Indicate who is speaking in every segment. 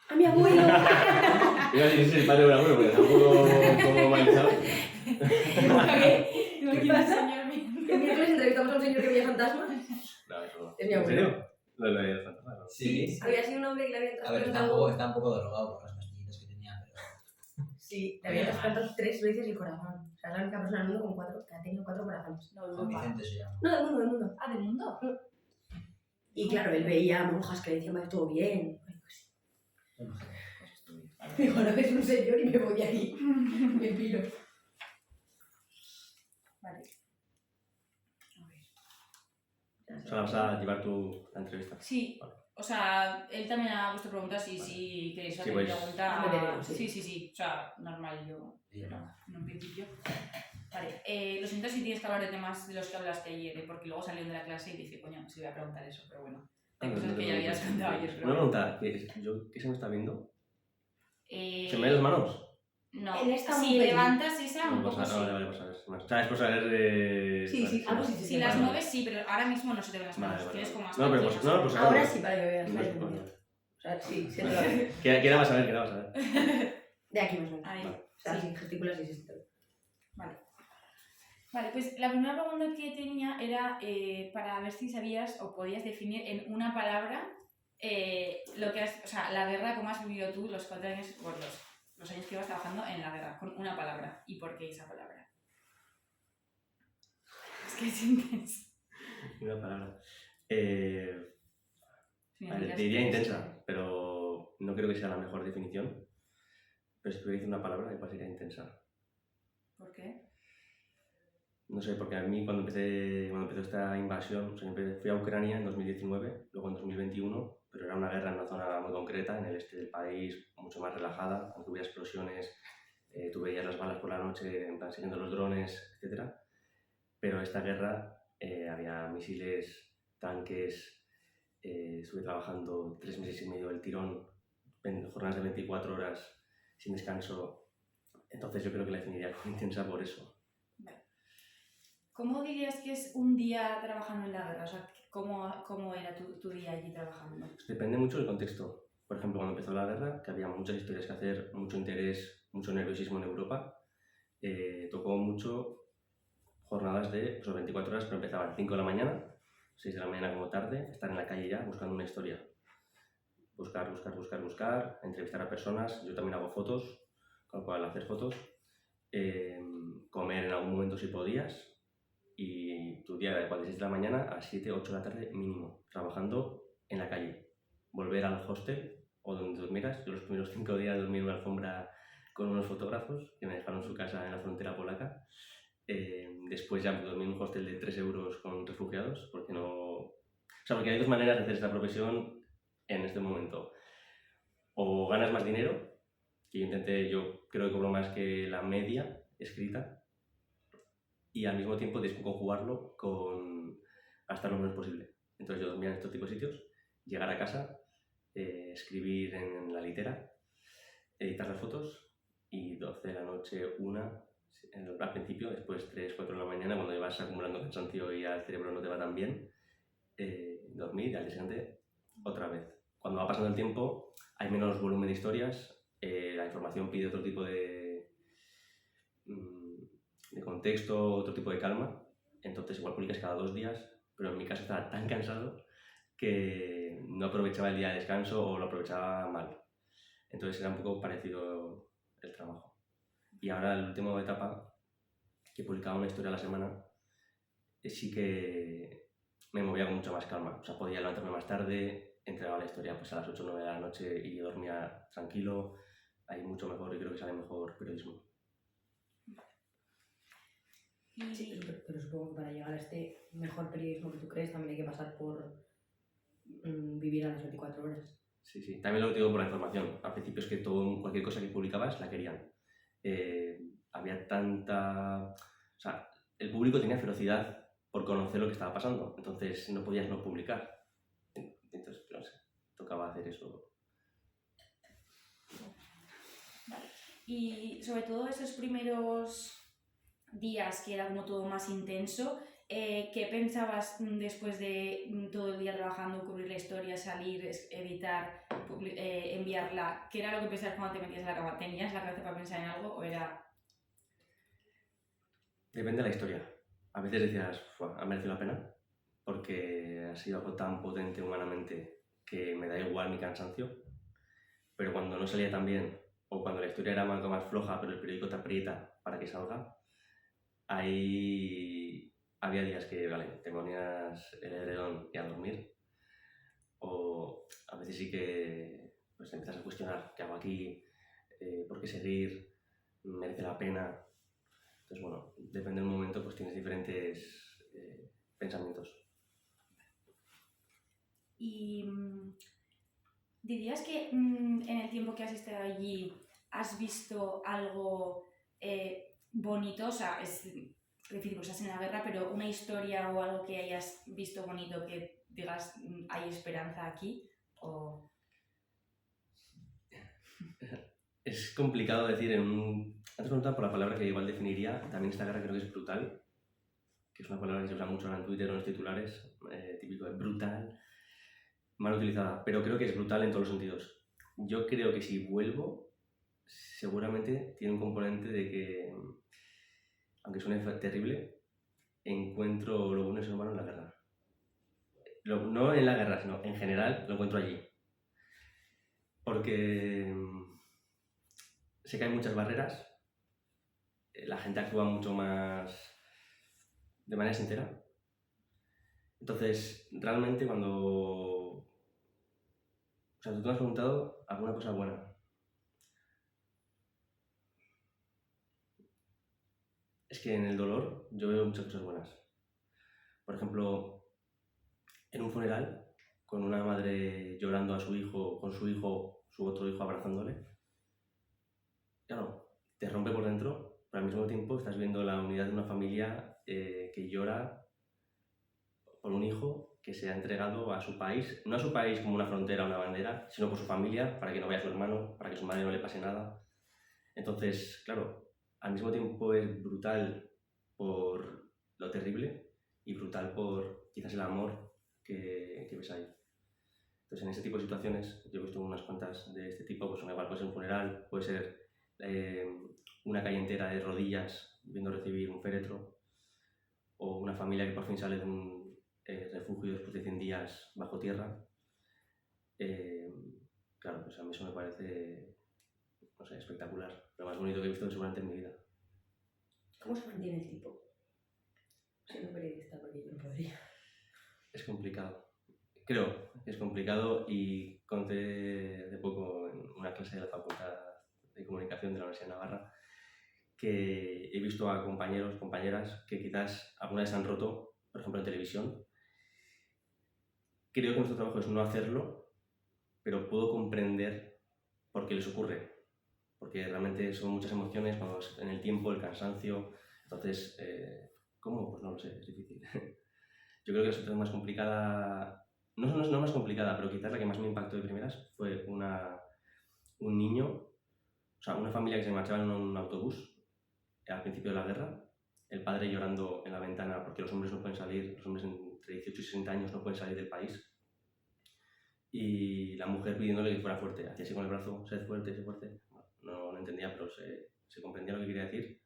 Speaker 1: ¡A mi abuelo!
Speaker 2: Iba a decir si es el padre o el abuelo, pero tampoco como manchado.
Speaker 1: ¿Qué pasa? ¿El miércoles entrevistamos a un señor que veía fantasmas?
Speaker 2: No, eso no.
Speaker 1: Es mi
Speaker 2: ¿En
Speaker 1: abuelo.
Speaker 2: serio? Lo de fantasma, ¿no?
Speaker 3: Sí.
Speaker 1: Había sido un hombre que le habían
Speaker 3: A ver,
Speaker 1: trasplantado...
Speaker 3: está un poco drogado por las pastillitas que tenía, pero...
Speaker 1: Sí, le habían trasplantado 3 veces el corazón. O sea, es la única persona del mundo que ha tenido 4 corazones.
Speaker 4: No,
Speaker 3: Juan Vicente se llama.
Speaker 1: No, del mundo.
Speaker 4: Ah, ¿del mundo?
Speaker 1: Y claro, él veía monjas que le decían, va todo bien. Ay, pues sí. Digo, no es un señor y me voy ahí. Me piro.
Speaker 4: Vale.
Speaker 2: O sea, vas a llevar la entrevista.
Speaker 4: Sí, o sea, él también ha puesto preguntas y si queréis
Speaker 2: Sí,
Speaker 4: hacer
Speaker 2: pues,
Speaker 4: preguntas...
Speaker 1: meteremos, sí.
Speaker 4: Sí, o sea, normal, yo
Speaker 3: Sí, no.
Speaker 4: en un principio. Vale, lo siento si tienes que hablar de temas de los que hablaste ayer, porque luego salieron de la clase y dije, coño, no se voy a preguntar eso, pero bueno. Hay cosas que ya habías contado ayer, pero...
Speaker 2: Una pregunta, ¿qué se me está viendo? ¿Se me ven las manos?
Speaker 4: No,
Speaker 1: En esta
Speaker 4: si
Speaker 1: un
Speaker 4: levantas esa, un
Speaker 2: No,
Speaker 4: poco sí.
Speaker 2: vale, pues a ver. O sea, es por saber...
Speaker 1: Sí, algo sí.
Speaker 4: Si las mueves sí, pero ahora mismo no se te ven las manos,
Speaker 2: Vale.
Speaker 4: tienes como más
Speaker 2: No, pero
Speaker 4: tranquilas.
Speaker 2: pues
Speaker 1: Ahora sí, para que veas.
Speaker 2: No
Speaker 1: ahí,
Speaker 2: es por-
Speaker 1: O sea, sí, se te lo ve.
Speaker 2: ¿Qué vas a ver?
Speaker 1: De aquí más o menos.
Speaker 4: Ahí.
Speaker 2: Vale.
Speaker 1: O sea,
Speaker 4: Sí.
Speaker 1: sí, gesticulas y sí, se te ve.
Speaker 4: Vale, pues la primera pregunta que tenía era para ver si sabías o podías definir en una palabra lo que has, o sea, la guerra, cómo has vivido tú los 4 años, bueno, los años que ibas trabajando en la guerra, con una palabra. ¿Y por qué esa palabra? Es que es intenso.
Speaker 2: Una palabra.
Speaker 4: Si me
Speaker 2: Vale,
Speaker 4: miras,
Speaker 2: te diría
Speaker 4: pues,
Speaker 2: intensa, pero no creo que sea la mejor definición. Pero si tuviera que decir una palabra, igual sería intensa.
Speaker 4: ¿Por qué?
Speaker 2: No sé, porque a mí cuando empezó esta invasión, o sea, fui a Ucrania en 2019, luego en 2021, pero era una guerra en una zona muy concreta, en el este del país, mucho más relajada, aunque hubiera explosiones, tú veías las balas por la noche, en plan siguiendo los drones, etc. Pero esta guerra había misiles, tanques, estuve trabajando 3 meses y medio del tirón, jornadas de 24 horas sin descanso, entonces yo creo que la definiría como intensa por eso.
Speaker 4: ¿Cómo dirías que es un día trabajando en la guerra? O sea, ¿cómo era tu día allí trabajando?
Speaker 2: Pues depende mucho del contexto. Por ejemplo, cuando empezó la guerra, que había muchas historias que hacer, mucho interés, mucho nerviosismo en Europa, tocó mucho jornadas de 24 horas, pero empezaban 5 de la mañana, 6 de la mañana como tarde, estar en la calle ya buscando una historia. Buscar, entrevistar a personas. Yo también hago fotos, con lo cual hacer fotos, comer en algún momento si podías, y tu día era de 6 de la mañana a 7, 8 de la tarde mínimo, trabajando en la calle. Volver al hostel o donde durmieras. Yo los primeros 5 días dormí en una alfombra con unos fotógrafos que me dejaron su casa en la frontera polaca. Después ya dormí en un hostel de 3 euros con refugiados, porque no... O sea, porque hay 2 maneras de hacer esta profesión en este momento. O ganas más dinero, que yo creo que cobro más que la media escrita, y al mismo tiempo tienes que conjugarlo con gastar lo menos posible. Entonces yo dormía en estos tipos de sitios, llegar a casa, escribir en la litera, editar las fotos, y 12 de la noche, 1 al principio, después 3, 4 de la mañana, cuando llevas acumulando cansancio y al cerebro no te va tan bien, dormir y al día siguiente otra vez. Cuando va pasando el tiempo hay menos volumen de historias, la información pide otro tipo de contexto, otro tipo de calma, entonces igual publicas cada 2 días, pero en mi caso estaba tan cansado que no aprovechaba el día de descanso o lo aprovechaba mal. Entonces era un poco parecido el trabajo. Y ahora la última etapa, que publicaba una historia a la semana, sí que me movía con mucha más calma. O sea, podía levantarme más tarde, entregaba la historia pues a las 8 o 9 de la noche y dormía tranquilo. Ahí mucho mejor y creo que sale mejor periodismo.
Speaker 1: Sí, pero supongo que para llegar a este mejor periodismo que tú crees también hay que pasar por vivir a las 24 horas.
Speaker 2: Sí. También lo digo por la información. Al principio es que cualquier cosa que publicabas la querían. Había tanta... O sea, el público tenía ferocidad por conocer lo que estaba pasando. Entonces no podías no publicar. Entonces, no sé, tocaba hacer eso.
Speaker 4: Y sobre todo esos primeros días que era como todo más intenso, ¿qué pensabas después de todo el día trabajando, cubrir la historia, salir, editar, enviarla? ¿Qué era lo que pensabas cuando te metías en la cama? ¿Tenías la cabeza para pensar en algo o era...?
Speaker 2: Depende de la historia. A veces decías, ha merecido la pena, porque ha sido algo tan potente humanamente que me da igual mi cansancio, pero cuando no salía tan bien, o cuando la historia era algo más floja, pero el periódico te aprieta para que salga, ahí había días que, vale, te ponías el edredón y a dormir, o a veces sí que pues, te empiezas a cuestionar qué hago aquí, por qué seguir, merece la pena. Entonces, bueno, depende del momento, pues tienes diferentes pensamientos.
Speaker 4: Y dirías que en el tiempo que has estado allí has visto algo bonito, o sea, es difícil porque estás en la guerra, pero una historia o algo que hayas visto bonito que digas hay esperanza aquí, o...
Speaker 2: Es complicado decir en un... Antes preguntado por la palabra que igual definiría, también esta guerra creo que es brutal, que es una palabra que se usa mucho ahora en Twitter o en los titulares, típico de brutal, mal utilizada, pero creo que es brutal en todos los sentidos. Yo creo que si vuelvo, seguramente tiene un componente de que, aunque suene terrible, encuentro lo bueno del ser humano en la guerra. No en la guerra, sino en general lo encuentro allí. Porque sé que hay muchas barreras, la gente actúa mucho más de manera sincera. Entonces, realmente cuando... O sea, tú te has preguntado alguna cosa buena. Es que en el dolor yo veo muchas cosas buenas. Por ejemplo, en un funeral, con una madre llorando a su hijo, con su hijo, su otro hijo abrazándole. Claro, te rompe por dentro, pero al mismo tiempo estás viendo la unidad de una familia que llora por un hijo que se ha entregado a su país, no a su país como una frontera o una bandera, sino por su familia, para que no vaya a su hermano, para que a su madre no le pase nada. Entonces, claro, al mismo tiempo es brutal por lo terrible y brutal por quizás el amor que ves ahí. Entonces, en ese tipo de situaciones, yo he visto unas cuantas de este tipo, pues igual puede ser un funeral, puede ser una calle entera de rodillas viendo recibir un féretro, o una familia que por fin sale de un refugio después de 100 días bajo tierra. Claro, pues a mí eso me parece, no sé, espectacular. Lo más bonito que he visto seguramente en mi vida.
Speaker 1: ¿Cómo se mantiene el tipo? Siendo periodista, porque yo no podría.
Speaker 2: Es complicado. Creo que es complicado y conté hace poco en una clase de la Facultad de Comunicación de la Universidad de Navarra que he visto a compañeros, compañeras que quizás alguna vez han roto, por ejemplo en televisión. Creo que nuestro trabajo es no hacerlo, pero puedo comprender por qué les ocurre. Porque realmente son muchas emociones cuando en el tiempo, el cansancio. Entonces, ¿cómo? Pues no lo sé, es difícil. Yo creo que la situación más complicada, no más complicada, pero quizás la que más me impactó de primeras fue un niño, o sea, una familia que se marchaba en un autobús al principio de la guerra, el padre llorando en la ventana porque los hombres no pueden salir, los hombres entre 18 y 60 años no pueden salir del país, y la mujer pidiéndole que fuera fuerte, hacía así con el brazo, sed fuerte, sed fuerte. No entendía, pero se comprendía lo que quería decir.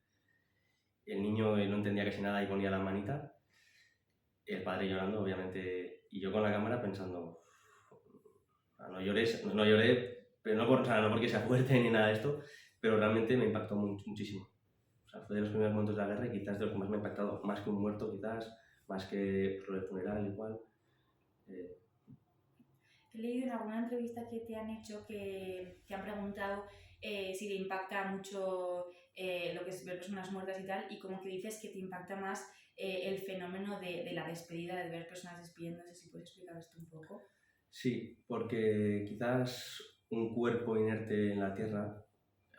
Speaker 2: El niño no entendía casi nada y ponía la manita. El padre llorando, obviamente, y yo con la cámara pensando, no llores, no lloré, pero no porque sea fuerte ni nada de esto, pero realmente me impactó muchísimo. O sea, fue de los primeros momentos de la guerra y quizás de los que más me ha impactado, más que un muerto quizás, más que lo del funeral igual.
Speaker 4: He leído en alguna entrevista que te han hecho que han preguntado si te impacta mucho lo que es ver personas muertas y tal, y como que dices que te impacta más el fenómeno de la despedida, de ver personas despidiéndose. Si puedes explicar esto un poco.
Speaker 2: Sí, porque quizás un cuerpo inerte en la tierra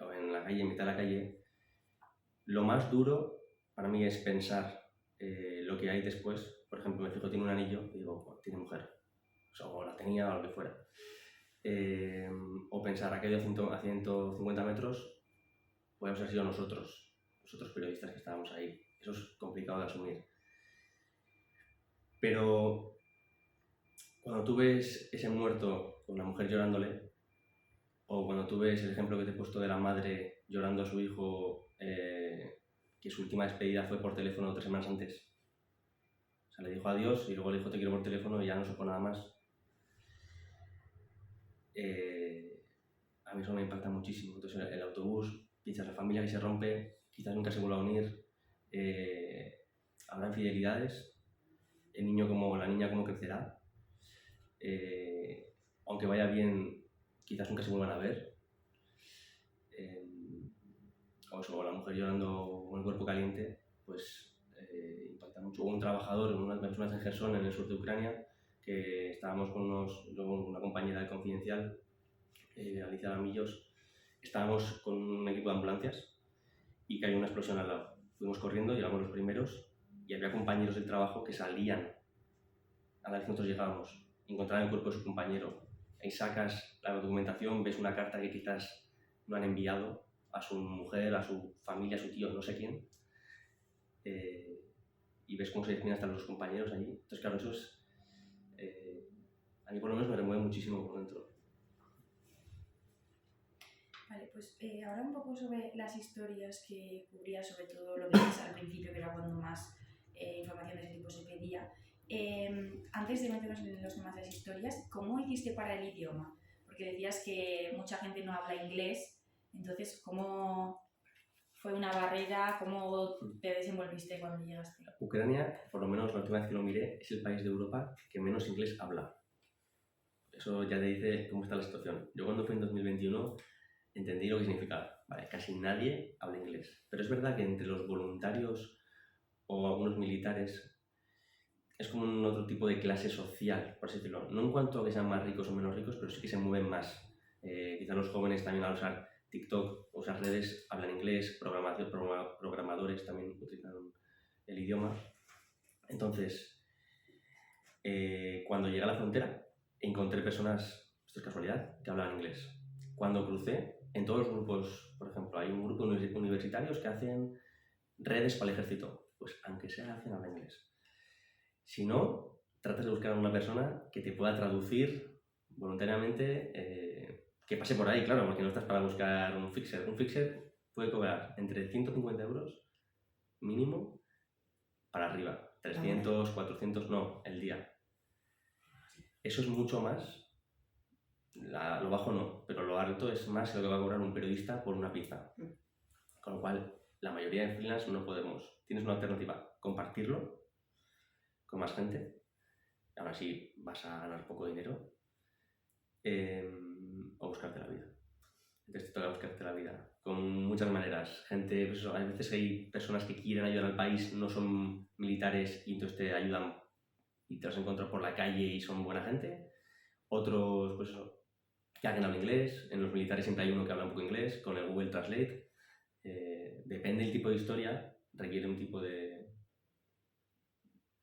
Speaker 2: o en la calle, en mitad de la calle, lo más duro para mí es pensar lo que hay después. Por ejemplo, me fijo, tiene un anillo y digo, pues, tiene mujer. O la tenía o lo que fuera. O pensar, aquello a 150 metros, podemos haber sido nosotros periodistas que estábamos ahí. Eso es complicado de asumir. Pero cuando tú ves ese muerto con la mujer llorándole, o cuando tú ves el ejemplo que te he puesto de la madre llorando a su hijo, que su última despedida fue por teléfono 3 semanas antes. O sea, le dijo adiós y luego le dijo te quiero por teléfono y ya no supo nada más. A mí eso me impacta muchísimo. Entonces el autobús, quizás la familia que se rompe, quizás nunca se vuelva a unir, habrá infidelidades, el niño como la niña cómo crecerá, aunque vaya bien, quizás nunca se vuelvan a ver, o eso, o la mujer llorando con el cuerpo caliente, pues impacta mucho. Hubo un trabajador, unas personas en Gerson, en el sur de Ucrania, que estábamos con una compañera de Confidencial, Alicia Lamillos, estábamos con un equipo de ambulancias y cayó una explosión al lado. Fuimos corriendo, llegamos los primeros y había compañeros del trabajo que salían a la vez que nosotros llegábamos, encontraban el cuerpo de su compañero. Ahí sacas la documentación, ves una carta que quizás no han enviado a su mujer, a su familia, a su tío, no sé quién, y ves cómo se despiden hasta los compañeros allí. Entonces, claro, eso es... a mí por lo menos me remueve muchísimo por dentro.
Speaker 4: Vale, pues ahora un poco sobre las historias que cubrías, sobre todo lo que dices al principio, que era cuando más información de ese tipo se pedía. Antes de meternos en los temas de las historias, ¿cómo hiciste para el idioma? Porque decías que mucha gente no habla inglés, entonces, ¿cómo fue una barrera? ¿Cómo te desenvolviste cuando llegaste?
Speaker 2: Ucrania, por lo menos la última vez que lo miré, es el país de Europa que menos inglés habla. Eso ya te dice cómo está la situación. Yo cuando fui en 2021 entendí lo que significaba. Vale, casi nadie habla inglés. Pero es verdad que entre los voluntarios o algunos militares es como un otro tipo de clase social, por así decirlo. No en cuanto a que sean más ricos o menos ricos, pero sí que se mueven más. Quizás los jóvenes también al usar TikTok o usar redes hablan inglés, programadores también utilizan el idioma. Entonces, cuando llegué a la frontera, encontré personas, esto es casualidad, que hablaban inglés. Cuando crucé, en todos los grupos, por ejemplo, hay un grupo de universitarios que hacen redes para el ejército, pues aunque sea hacen hablar inglés. Si no, tratas de buscar a una persona que te pueda traducir voluntariamente, que pase por ahí, claro, porque no estás para buscar un fixer. Un fixer puede cobrar entre 150 euros mínimo para arriba, 300, 400, no, el día. Eso es mucho más. Lo bajo no, pero lo alto es más que lo que va a cobrar un periodista por una pizza. Con lo cual, la mayoría de freelance no podemos. Tienes una alternativa, compartirlo con más gente. Ahora sí vas a ganar poco dinero. O buscarte la vida. Entonces te toca buscarte la vida. Con muchas maneras. Gente, pues eso, a veces hay personas que quieren ayudar al país, no son militares y entonces te ayudan y te los encuentras por la calle y son buena gente. Otros, pues eso, que alguien habla inglés. En los militares siempre hay uno que habla un poco inglés, con el Google Translate. Depende del tipo de historia, requiere un tipo de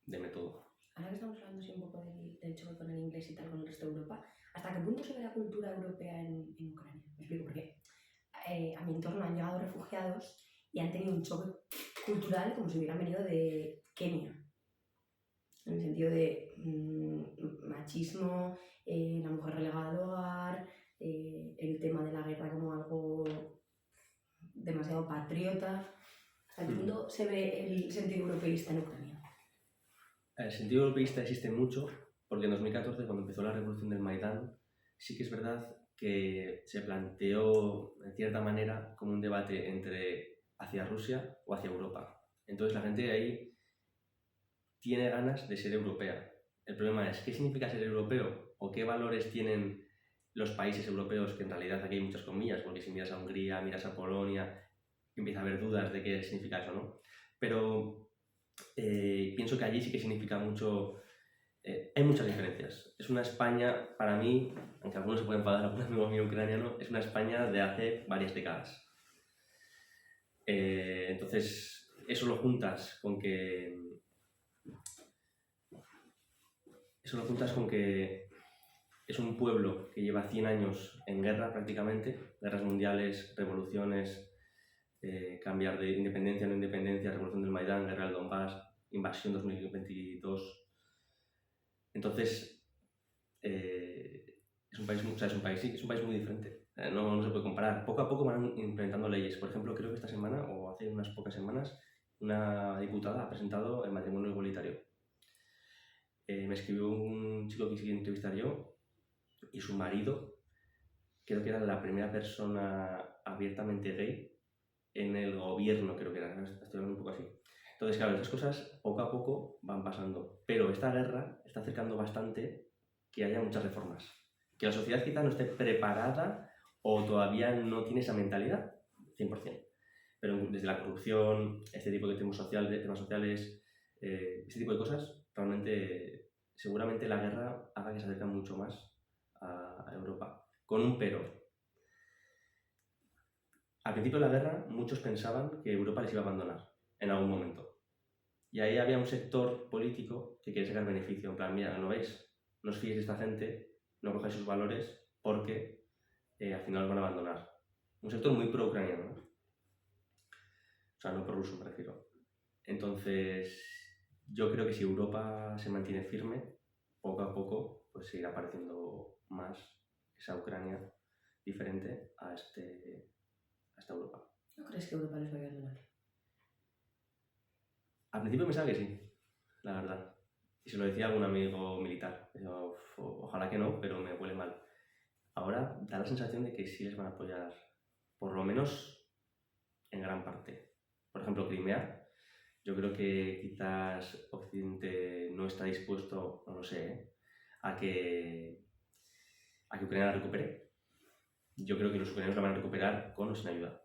Speaker 2: método.
Speaker 1: Ahora que estamos hablando así un poco del choque con el inglés y tal con el resto de Europa, ¿hasta qué punto se ve la cultura europea en Ucrania? Me explico, porque a mi entorno han llegado refugiados y han tenido un choque cultural como si hubieran venido de Kenia. En el sentido de machismo, la mujer relegada al hogar, el tema de la guerra como algo demasiado patriota. ¿Hasta qué punto se ve el sentido europeísta en Ucrania?
Speaker 2: El sentido europeísta existe mucho porque en 2014, cuando empezó la revolución del Maidán, sí que es verdad que se planteó de cierta manera como un debate entre hacia Rusia o hacia Europa. Entonces la gente de ahí tiene ganas de ser europea. El problema es, ¿qué significa ser europeo? ¿O qué valores tienen los países europeos? Que en realidad aquí hay muchas comillas, porque si miras a Hungría, miras a Polonia, empieza a haber dudas de qué significa eso, ¿no? Pero pienso que allí sí que significa mucho. Hay muchas diferencias. Es una España, para mí, aunque algunos se pueden enfadar, algún amigo mío ucraniano, es una España de hace varias décadas. Entonces, eso lo juntas con que es un pueblo que lleva 100 años en guerra prácticamente, guerras mundiales, revoluciones, cambiar de independencia a no independencia, revolución del Maidán, guerra del Donbass, invasión 2022, Entonces, es un país, o sea, es un país muy diferente. No se puede comparar. Poco a poco van implementando leyes. Por ejemplo, creo que esta semana, o hace unas pocas semanas, una diputada ha presentado el matrimonio igualitario. Me escribió un chico que quería entrevistar yo, y su marido, creo que era la primera persona abiertamente gay en el gobierno, creo que era. Estoy hablando un poco así. Entonces, claro, estas cosas poco a poco van pasando. Pero esta guerra está acercando bastante que haya muchas reformas. Que la sociedad quizá no esté preparada o todavía no tiene esa mentalidad, 100%. Pero desde la corrupción, este tipo de temas sociales, este tipo de cosas, realmente, seguramente la guerra haga que se acerquen mucho más a Europa. Con un pero. Al principio de la guerra, muchos pensaban que Europa les iba a abandonar en algún momento. Y ahí había un sector político que quiere sacar beneficio. En plan, mira, ¿no veis? No os fiéis de esta gente, no cojáis sus valores porque al final os van a abandonar. Un sector muy pro-ucraniano, ¿no? O sea, no pro-ruso me refiero. Entonces, yo creo que si Europa se mantiene firme, poco a poco, pues se irá apareciendo más esa Ucrania diferente a esta Europa.
Speaker 1: ¿No crees que Europa les vaya a abandonar?
Speaker 2: Al principio pensaba que sí, la verdad. Y se lo decía a algún amigo militar. Yo, ojalá que no, pero me huele mal. Ahora da la sensación de que sí les van a apoyar, por lo menos en gran parte. Por ejemplo, Crimea. Yo creo que quizás Occidente no está dispuesto, no lo sé, a que Ucrania la recupere. Yo creo que los ucranianos la van a recuperar con o sin ayuda.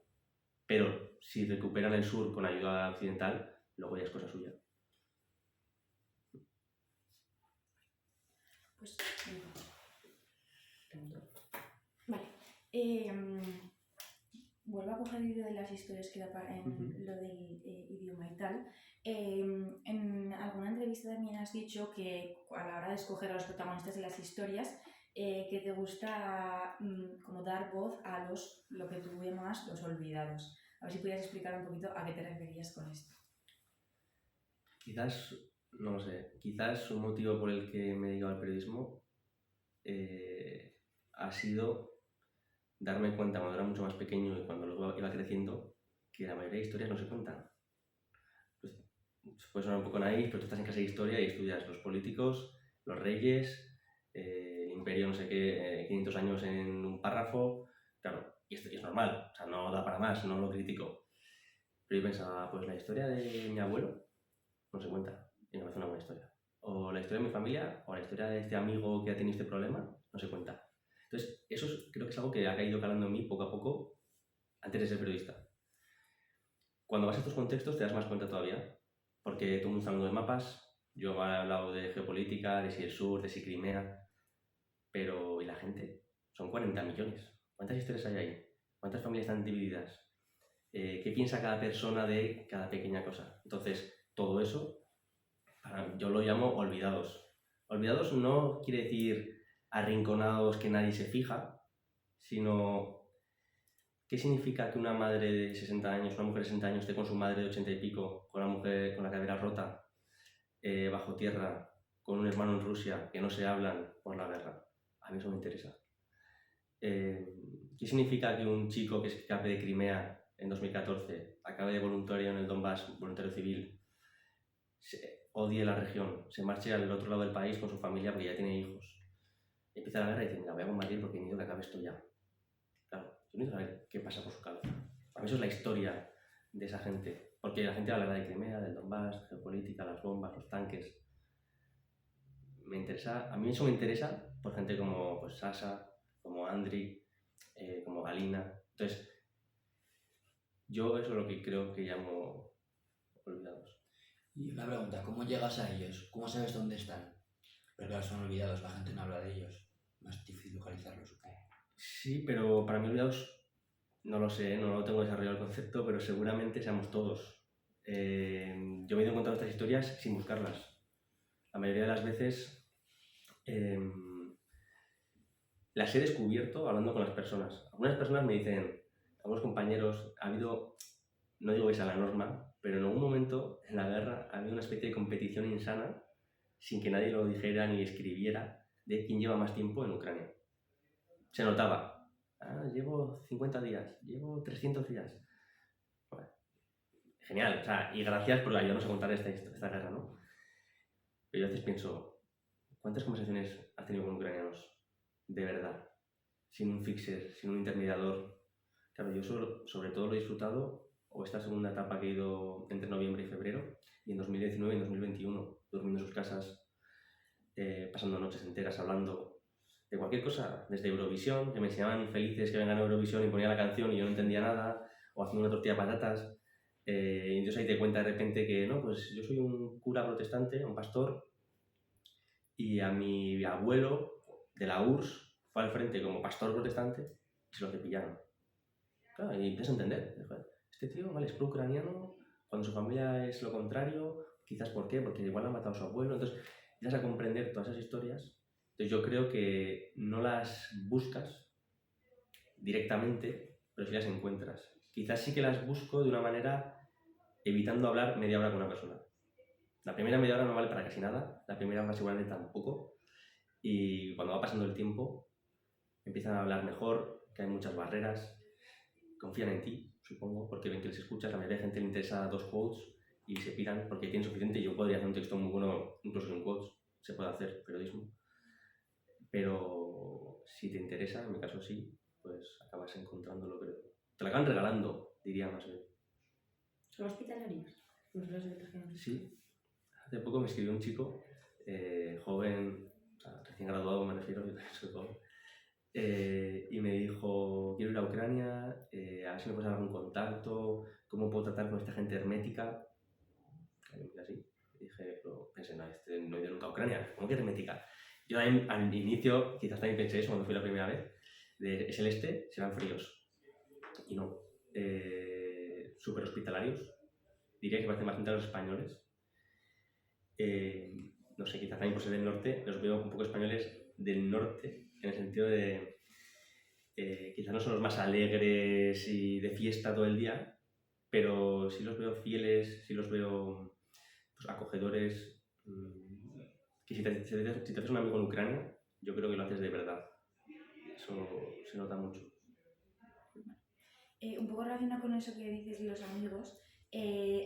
Speaker 2: Pero si recuperan el sur con ayuda occidental, luego ya es cosa suya.
Speaker 4: Pues,
Speaker 1: Vale.
Speaker 4: vuelvo a coger el hilo de las historias que era en lo del idioma y tal. En alguna entrevista también has dicho que a la hora de escoger a los protagonistas de las historias, que te gusta como dar voz a lo que tú llamas los olvidados. A ver si pudieras explicar un poquito a qué te referías con esto.
Speaker 2: Quizás, no lo sé, quizás un motivo por el que me he dedicado al periodismo ha sido darme cuenta cuando era mucho más pequeño y cuando luego iba creciendo que la mayoría de historias no se cuentan. Pues, puede sonar un poco naif, pero tú estás en clase de historia y estudias los políticos, los reyes, el imperio no sé qué, 500 años en un párrafo. Claro, y esto es normal, o sea, no da para más, no lo critico. Pero yo pensaba, pues la historia de mi abuelo no se cuenta y me parece una buena historia. O la historia de mi familia, o la historia de este amigo que ha tenido este problema, no se cuenta. Entonces, eso creo que es algo que ha caído calando en mí poco a poco antes de ser periodista. Cuando vas a estos contextos te das más cuenta todavía, porque todo el mundo está hablando de mapas, yo he hablado de geopolítica, de si el sur, de si Crimea, pero ¿y la gente? Son 40 millones. ¿Cuántas historias hay ahí? ¿Cuántas familias están divididas? ¿Qué piensa cada persona de cada pequeña cosa? Entonces, todo eso, yo lo llamo olvidados. Olvidados no quiere decir arrinconados que nadie se fija, sino qué significa que una madre de 60 años, una mujer de 60 años esté con su madre de 80 y pico, con la mujer con la cadera rota, bajo tierra, con un hermano en Rusia, que no se hablan por la guerra. A mí eso me interesa. ¿Qué significa que un chico que escape de Crimea en 2014, acabe de voluntario en el Donbass, voluntario civil, odie la región, se marche al otro lado del país con su familia porque ya tiene hijos? Empieza la guerra y dice, mira, voy a combatir porque necesito que acabe esto ya. Claro, yo necesito saber qué pasa por su cabeza. Para mí eso es la historia de esa gente. Porque la gente habla de Crimea, del Donbass, de geopolítica, las bombas, los tanques. Me interesa, a mí eso me interesa por gente como pues, Sasha, como Andriy, como Galina. Entonces, yo eso es lo que creo que llamo olvidados.
Speaker 3: Y una pregunta, ¿cómo llegas a ellos? ¿Cómo sabes dónde están? Pero claro, son olvidados, la gente no habla de ellos. Más difícil localizarlos, ¿o qué?
Speaker 2: Sí, pero para mí olvidados, no lo sé, no lo tengo desarrollado el concepto, pero seguramente seamos todos. Yo me he ido encontrando estas historias sin buscarlas. La mayoría de las veces las he descubierto hablando con las personas. Algunas personas me dicen, algunos compañeros, ha habido, no digo que sea la norma, pero en algún momento en la guerra ha habido una especie de competición insana sin que nadie lo dijera ni escribiera, de quién lleva más tiempo en Ucrania. Se notaba. Llevo 50 días, llevo 300 días. Bueno, genial, o sea, y gracias por ayudarnos a contar esta guerra, ¿no? Pero yo a veces pienso, ¿cuántas conversaciones has tenido con ucranianos de verdad? Sin un fixer, sin un intermediador. Claro, yo sobre todo lo he disfrutado, o esta segunda etapa que he ido entre noviembre y febrero, y en 2019 y en 2021, durmiendo en sus casas, pasando noches enteras hablando de cualquier cosa, desde Eurovisión, que me enseñaban felices que vengan a Eurovisión y ponía la canción y yo no entendía nada, o haciendo una tortilla de patatas, y entonces ahí te cuenta de repente que no, pues yo soy un cura protestante, un pastor, y a mi abuelo de la URSS fue al frente como pastor protestante y se lo cepillaron. Claro, y empiezas a entender, joder, este tío, vale, es pro-ucraniano, cuando su familia es lo contrario, quizás ¿por qué? Porque igual ha matado a su abuelo, entonces empiezas a comprender todas esas historias. Entonces yo creo que no las buscas directamente, pero sí las encuentras. Quizás sí que las busco de una manera evitando hablar media hora con una persona. La primera media hora no vale para casi nada, la primera hora seguramente tampoco, y cuando va pasando el tiempo empiezan a hablar mejor, que hay muchas barreras, confían en ti, supongo, porque ven que les escuchas, la mayoría de gente le interesa 2 quotes y se piran porque tienen suficiente. Yo podría hacer un texto muy bueno incluso sin quotes, se puede hacer periodismo, pero si te interesa, en mi caso sí, pues acabas encontrándolo, creo. Te la acaban regalando, diría más bien.
Speaker 1: ¿Son hospitalarios? Los de trajeron.
Speaker 2: Sí, hace poco me escribió un chico, joven, o sea, recién graduado me refiero, yo también soy joven, y me dijo, quiero ir a Ucrania, a ver si me puedes dar un contacto, cómo puedo tratar con esta gente hermética. Y me quedé así, y dije, pero pensé, no, no he ido nunca a Ucrania, ¿cómo que hermética? Yo al inicio quizás también pensé eso cuando fui la primera vez, es el este, serán fríos, y no, súper hospitalarios, diría que parecen bastante a los españoles. No sé, quizás también por ser del norte, los veo un poco españoles del norte, en el sentido de quizás no son los más alegres y de fiesta todo el día, pero sí los veo fieles, sí los veo pues, acogedores, que si te haces un amigo en Ucrania, yo creo que lo haces de verdad. Eso se nota mucho.
Speaker 4: Un poco relacionado con eso que dices de los amigos,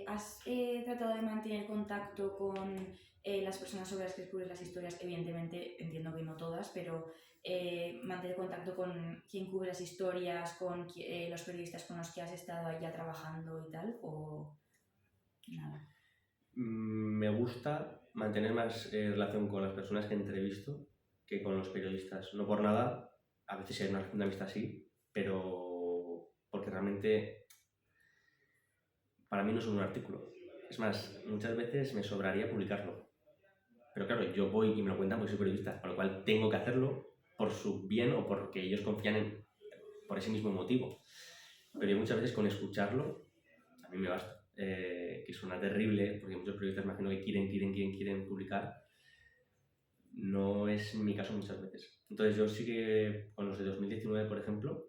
Speaker 4: ¿has tratado de mantener contacto con las personas sobre las que descubres las historias? Evidentemente, entiendo que no todas, pero mantener contacto con quien cubre las historias, con los periodistas con los que has estado allá trabajando y tal, o nada.
Speaker 2: Me gusta mantener más relación con las personas que entrevisto que con los periodistas. No por nada, a veces hay una amistad así, pero porque realmente para mí no es un artículo. Es más, muchas veces me sobraría publicarlo. Pero claro, yo voy y me lo cuentan porque soy periodista, con lo cual tengo que hacerlo por su bien o porque ellos confían por ese mismo motivo. Pero yo muchas veces con escucharlo, a mí me basta. Que suena terrible, porque muchos periodistas imagino que quieren publicar. No es mi caso muchas veces. Entonces yo sí que con los de 2019, por ejemplo,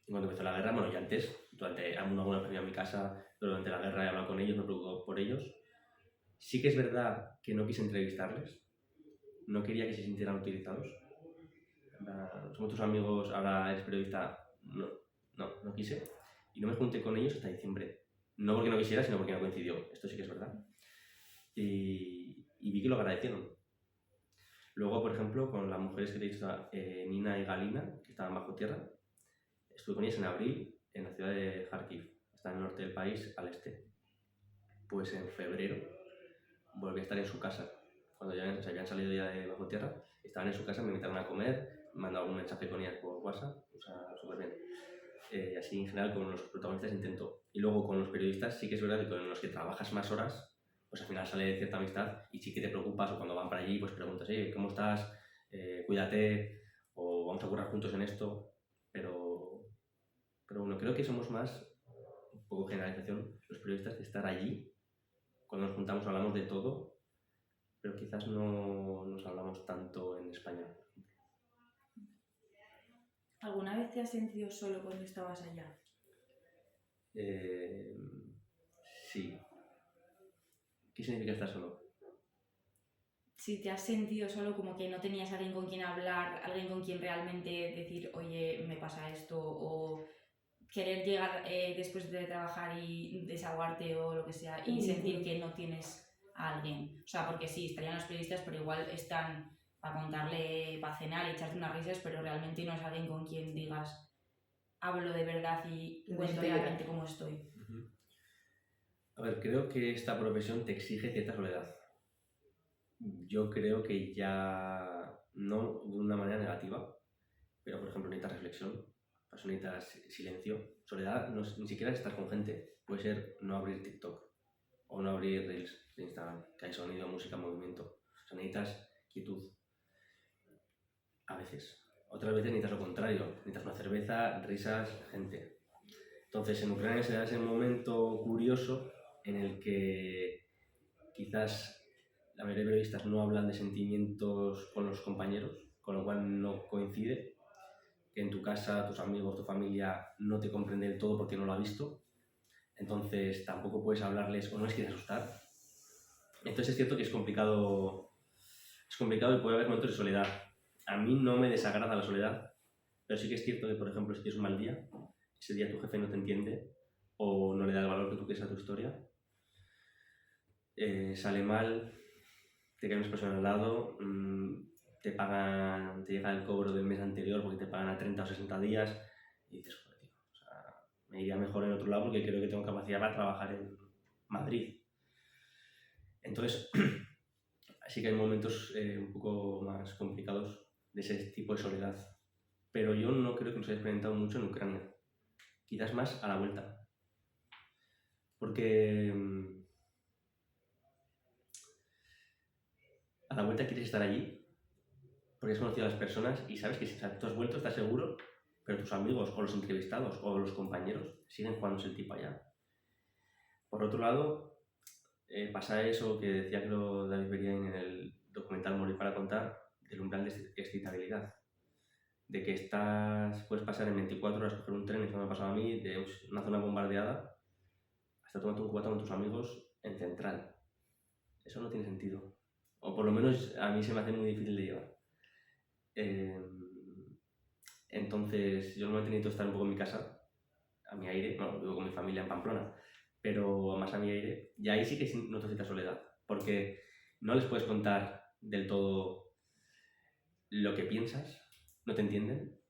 Speaker 2: cuando empezó la guerra, bueno, y antes, durante alguna vez a mi casa, pero durante la guerra he hablado con ellos, me preocupo por ellos. Sí que es verdad que no quise entrevistarles, no quería que se sintieran utilizados. Somos tus amigos, ahora eres periodista, no quise. Y no me junté con ellos hasta diciembre. No porque no quisiera, sino porque no coincidió. Esto sí que es verdad. Y vi que lo agradecieron. Luego, por ejemplo, con las mujeres que te he dicho, Nina y Galina, que estaban bajo tierra, estuve con ellas en abril en la ciudad de Kharkiv, está en el norte del país, al este. Pues en febrero volví a estar en su casa. Cuando ya se habían salido ya de bajo tierra, estaban en su casa, me invitaron a comer, me mandaron un mensaje con ellas por WhatsApp, o sea, súper bien. Y así en general con los protagonistas intento. Y luego con los periodistas sí que es verdad que con los que trabajas más horas, pues al final sale cierta amistad y sí que te preocupas o cuando van para allí pues preguntas, ¿cómo estás? Cuídate, o vamos a currar juntos en esto. Pero bueno, creo que somos más, un poco generalización, los periodistas de estar allí. Cuando nos juntamos hablamos de todo, pero quizás no nos hablamos tanto en español.
Speaker 4: ¿Alguna vez te has sentido solo cuando estabas allá?
Speaker 2: Sí. ¿Qué significa estar solo?
Speaker 4: si te has sentido solo, como que no tenías alguien con quien hablar, alguien con quien realmente decir, oye, me pasa esto, o querer llegar después de trabajar y desahogarte o lo que sea, y sentir que no tienes a alguien. O sea, porque sí, estarían los periodistas, pero igual están para contarle, para cenar y echarte unas risas, pero realmente no es alguien con quien digas, hablo de verdad y cuento realmente cómo estoy.
Speaker 2: A ver, creo que esta profesión te exige cierta soledad. Yo creo que ya no de una manera negativa, pero por ejemplo necesitas reflexión, pues necesitas silencio. Soledad no es, ni siquiera es estar con gente, puede ser no abrir TikTok o no abrir Reels de Instagram, que hay sonido, música, movimiento. O sea, necesitas quietud. A veces. Otras veces necesitas lo contrario, necesitas una cerveza, risas, gente. Entonces en Ucrania se da ese momento curioso en el que quizás la mayoría de periodistas no hablan de sentimientos con los compañeros, con lo cual no coincide. Que en tu casa, tus amigos, tu familia no te comprenden del todo porque no lo ha visto. Entonces tampoco puedes hablarles o no les quieres asustar. Entonces es cierto que es complicado y puede haber momentos de soledad. A mí no me desagrada la soledad, pero sí que es cierto que, por ejemplo, si tienes un mal día, ese día tu jefe no te entiende o no le da el valor que tú quieres a tu historia, sale mal, te cae una persona al lado, te llega el cobro del mes anterior porque te pagan a 30 o 60 días y dices, joder, tío, o sea, me iría mejor en otro lado porque creo que tengo capacidad para trabajar en Madrid. Entonces, sí que hay momentos un poco más complicados de ese tipo de soledad, pero yo no creo que nos haya experimentado mucho en Ucrania, quizás más a la vuelta, porque a la vuelta quieres estar allí, porque has conocido a las personas y sabes que si tú has vuelto estás seguro, pero tus amigos o los entrevistados o los compañeros siguen jugándose el tipo allá. Por otro lado, pasa eso que decía creo David Beriain en el documental Morir para contar, del umbral de excitabilidad. De que puedes pasar en 24 horas, coger un tren, eso me ha pasado a mí, de una zona bombardeada, hasta tomarte un cubata con tus amigos en Central. Eso no tiene sentido. O por lo menos a mí se me hace muy difícil de llevar. Entonces, yo normalmente necesito estar un poco en mi casa, a mi aire, bueno, vivo con mi familia en Pamplona, pero más a mi aire, y ahí sí que noto cierta soledad, porque no les puedes contar del todo lo que piensas, no te entienden,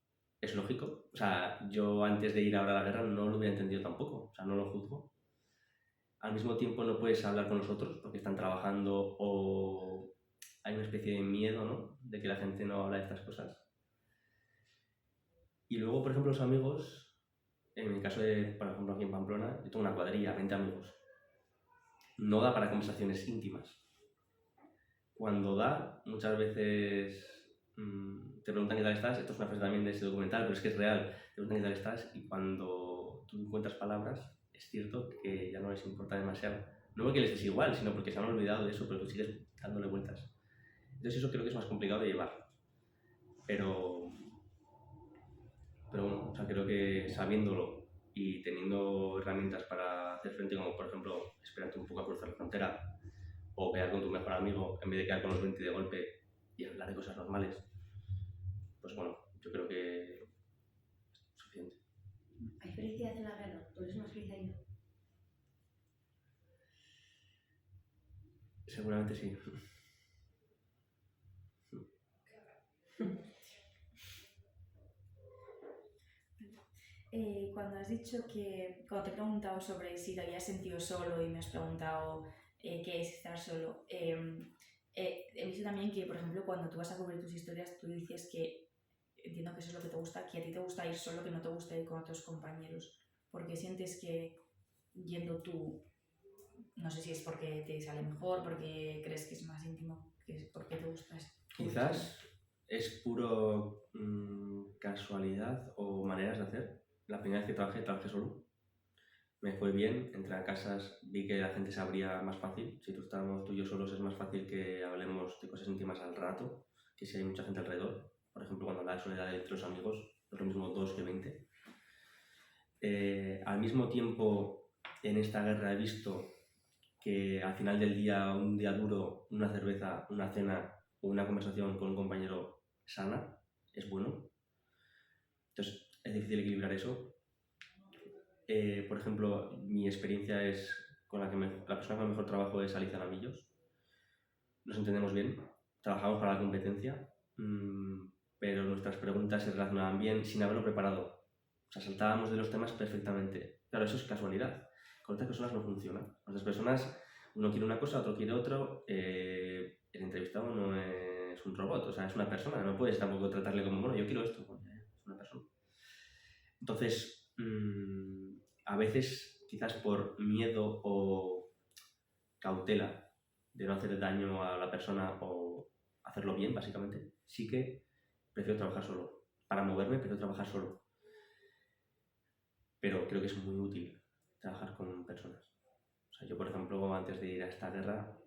Speaker 2: es lógico. O sea, yo antes de ir ahora a la guerra no lo hubiera entendido tampoco, o sea, no lo juzgo. Al mismo tiempo no puedes hablar con los otros porque están trabajando o hay una especie de miedo, ¿no?, de que la gente no habla de estas cosas. Y luego, por ejemplo, los amigos, en mi caso de, por ejemplo, aquí en Pamplona, yo tengo una cuadrilla, 20 amigos. No da para conversaciones íntimas. Cuando da, muchas veces te preguntan qué tal estás, esto es una frase también de ese documental, pero es que es real, te preguntan qué tal estás y cuando tú encuentras palabras, es cierto que ya no les importa demasiado. No porque les des igual, sino porque se han olvidado de eso, pero tú sigues dándole vueltas. Entonces eso creo que es más complicado de llevar. Pero bueno, o sea, creo que sabiéndolo y teniendo herramientas para hacer frente, como por ejemplo, esperarte un poco a cruzar la frontera o quedar con tu mejor amigo en vez de quedar con los 20 de golpe y hablar de cosas normales, pues bueno, yo creo que es suficiente.
Speaker 1: ¿Hay felicidad en la guerra? ¿Tú eres más feliz ahí?
Speaker 2: Seguramente sí.
Speaker 4: Cuando has dicho que, cuando te he preguntado sobre si te habías sentido solo y me has preguntado qué es estar solo, he visto también que, por ejemplo, cuando tú vas a cubrir tus historias, tú dices que, entiendo que eso es lo que te gusta, que a ti te gusta ir solo, que no te gusta ir con otros compañeros, porque sientes que yendo tú, no sé si es porque te sale mejor, porque crees que es más íntimo, porque te gusta eso.
Speaker 2: Quizás es puro casualidad o maneras de hacer. La primera vez que trabajé solo. Me fue bien, entré a casas, vi que la gente se abría más fácil. Si tú estábamos tú y yo solos es más fácil que hablemos de cosas íntimas al rato, que si hay mucha gente alrededor. Por ejemplo, cuando habla de soledad entre los amigos, no es lo mismo 2 que 20. Al mismo tiempo, en esta guerra he visto que al final del día, un día duro, una cerveza, una cena o una conversación con un compañero sana es bueno. Entonces es difícil equilibrar eso. Por ejemplo, mi experiencia es con la persona con la que mejor trabajo es Alicia Lamillos. Nos entendemos bien, trabajamos para la competencia, pero nuestras preguntas se relacionaban bien sin haberlo preparado. O sea, saltábamos de los temas perfectamente. Claro, eso es casualidad. Con otras personas no funciona. Con otras personas, uno quiere una cosa, otro quiere otro. El entrevistado no es un robot, o sea, es una persona. No puedes tampoco tratarle como, bueno, yo quiero esto. Bueno, es una persona. Entonces, a veces, quizás por miedo o cautela de no hacer daño a la persona o hacerlo bien, básicamente, sí que prefiero trabajar solo. Para moverme, prefiero trabajar solo. Pero creo que es muy útil trabajar con personas. O sea, yo, por ejemplo, antes de ir a esta guerra,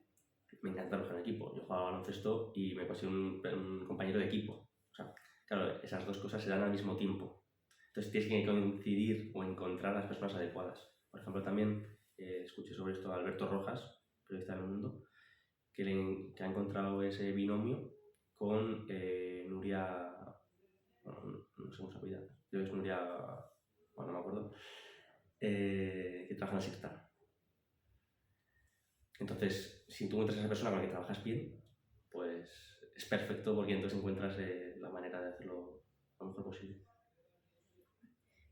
Speaker 2: me encanta trabajar en equipo. Yo jugaba baloncesto y me pasé un compañero de equipo. O sea, claro, esas dos cosas se dan al mismo tiempo. Entonces tienes que coincidir o encontrar las personas adecuadas. Por ejemplo, también escuché sobre esto a Alberto Rojas, periodista del Mundo, que ha encontrado ese binomio con Nuria, bueno, no sé cómo se apellida, creo que es Nuria, bueno, no me acuerdo, que trabaja en la Sexta. Entonces, si tú encuentras a esa persona con la que trabajas bien, pues es perfecto porque entonces encuentras la manera de hacerlo lo mejor posible.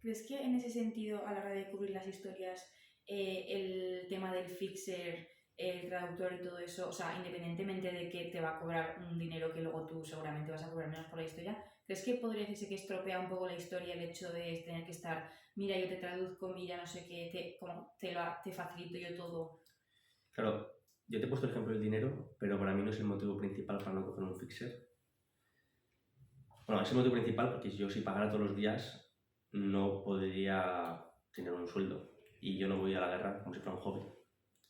Speaker 4: ¿Crees que en ese sentido, a la hora de cubrir las historias, el tema del fixer, el traductor y todo eso, o sea, independientemente de que te va a cobrar un dinero que luego tú seguramente vas a cobrar menos por la historia, ¿crees que podría decirse que estropea un poco la historia el hecho de tener que estar, mira, yo te traduzco, mira, no sé qué, te facilito yo todo?
Speaker 2: Claro, yo te he puesto el ejemplo del dinero, pero para mí no es el motivo principal para no coger un fixer. Bueno, es el motivo principal porque yo si pagara todos los días no podría tener un sueldo y yo no voy a la guerra como si fuera un hobby.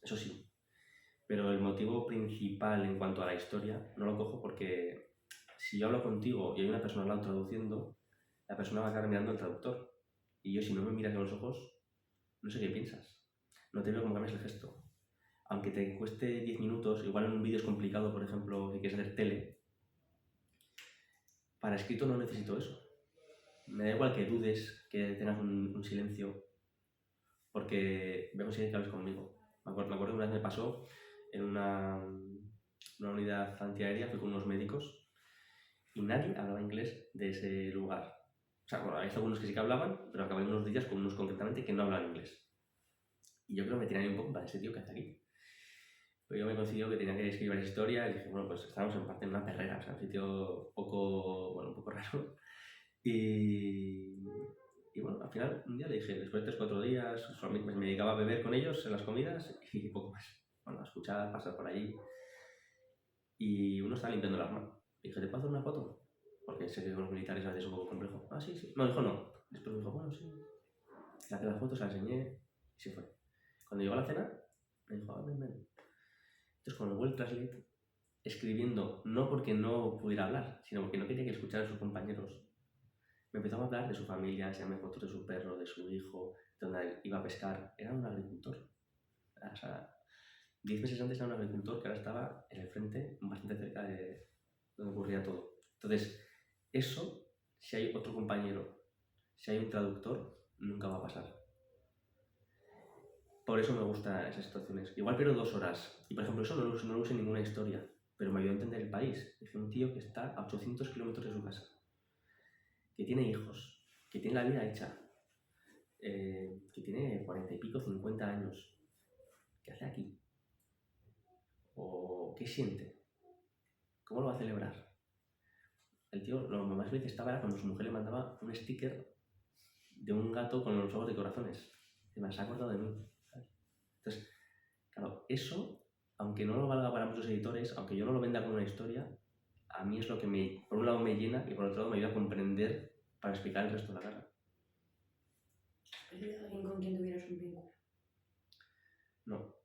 Speaker 2: Eso sí. Pero el motivo principal en cuanto a la historia no lo cojo porque si yo hablo contigo y hay una persona al lado traduciendo, la persona va a acabar mirando al traductor. Y yo si no me miras a los ojos, no sé qué piensas. No te veo como cambias el gesto. Aunque te cueste 10 minutos, igual en un vídeo es complicado, por ejemplo, si quieres hacer tele, para escrito no necesito eso. Me da igual que dudes, que tengas un silencio, porque voy a conseguir que hables conmigo. Me acuerdo que una vez me pasó en una unidad antiaérea, fui con unos médicos y nadie hablaba inglés de ese lugar. O sea, bueno, hay algunos que sí que hablaban, pero acabé unos días con unos concretamente que no hablaban inglés. Y yo creo que me tiraría un poco para ese tío que hace aquí. Pero yo me consiguió que tenía que escribir varias historias y dije, bueno, pues estábamos en parte en una perrera, o sea, un sitio un poco raro. Y bueno, al final, un día le dije, después de 3 o 4 días, pues me dedicaba a beber con ellos en las comidas y poco más. Bueno, a escuchar, pasar por allí. Y uno estaba limpiando el arma. Le dije, ¿te puedo hacer una foto? Porque sé que con los militares a veces es un poco complejo. Ah, sí, sí. No, dijo no. Después me dijo, bueno, sí. Le hice la foto, se la enseñé y se fue. Cuando llegó a la cena, me dijo, ven, ven. Entonces, con el Google Translate, escribiendo, no porque no pudiera hablar, sino porque no quería que escucharan a sus compañeros, me empezó a hablar de su familia, enseñarme fotos de su perro, de su hijo, de donde iba a pescar. Era un agricultor. O sea, 10 meses antes era un agricultor que ahora estaba en el frente, bastante cerca de donde ocurría todo. Entonces, eso, si hay otro compañero, si hay un traductor, nunca va a pasar. Por eso me gustan esas situaciones. Igual pierdo 2 horas. Y por ejemplo, eso no lo usé en ninguna historia, pero me ayudó a entender el país. Dije, un tío que está a 800 kilómetros de su casa, que tiene hijos, que tiene la vida hecha, que tiene 40 y pico, 50 años. ¿Qué hace aquí? ¿O qué siente? ¿Cómo lo va a celebrar? El tío, lo más feliz estaba era cuando su mujer le mandaba un sticker de un gato con los ojos de corazones. Se me ha acordado de mí. ¿Sabes? Entonces, claro, eso, aunque no lo valga para muchos editores, aunque yo no lo venda como una historia, a mí es lo que por un lado me llena y por otro lado me ayuda a comprender para explicar el resto de la guerra.
Speaker 1: ¿Has perdido a alguien con quien tuvieras un vínculo?
Speaker 2: No,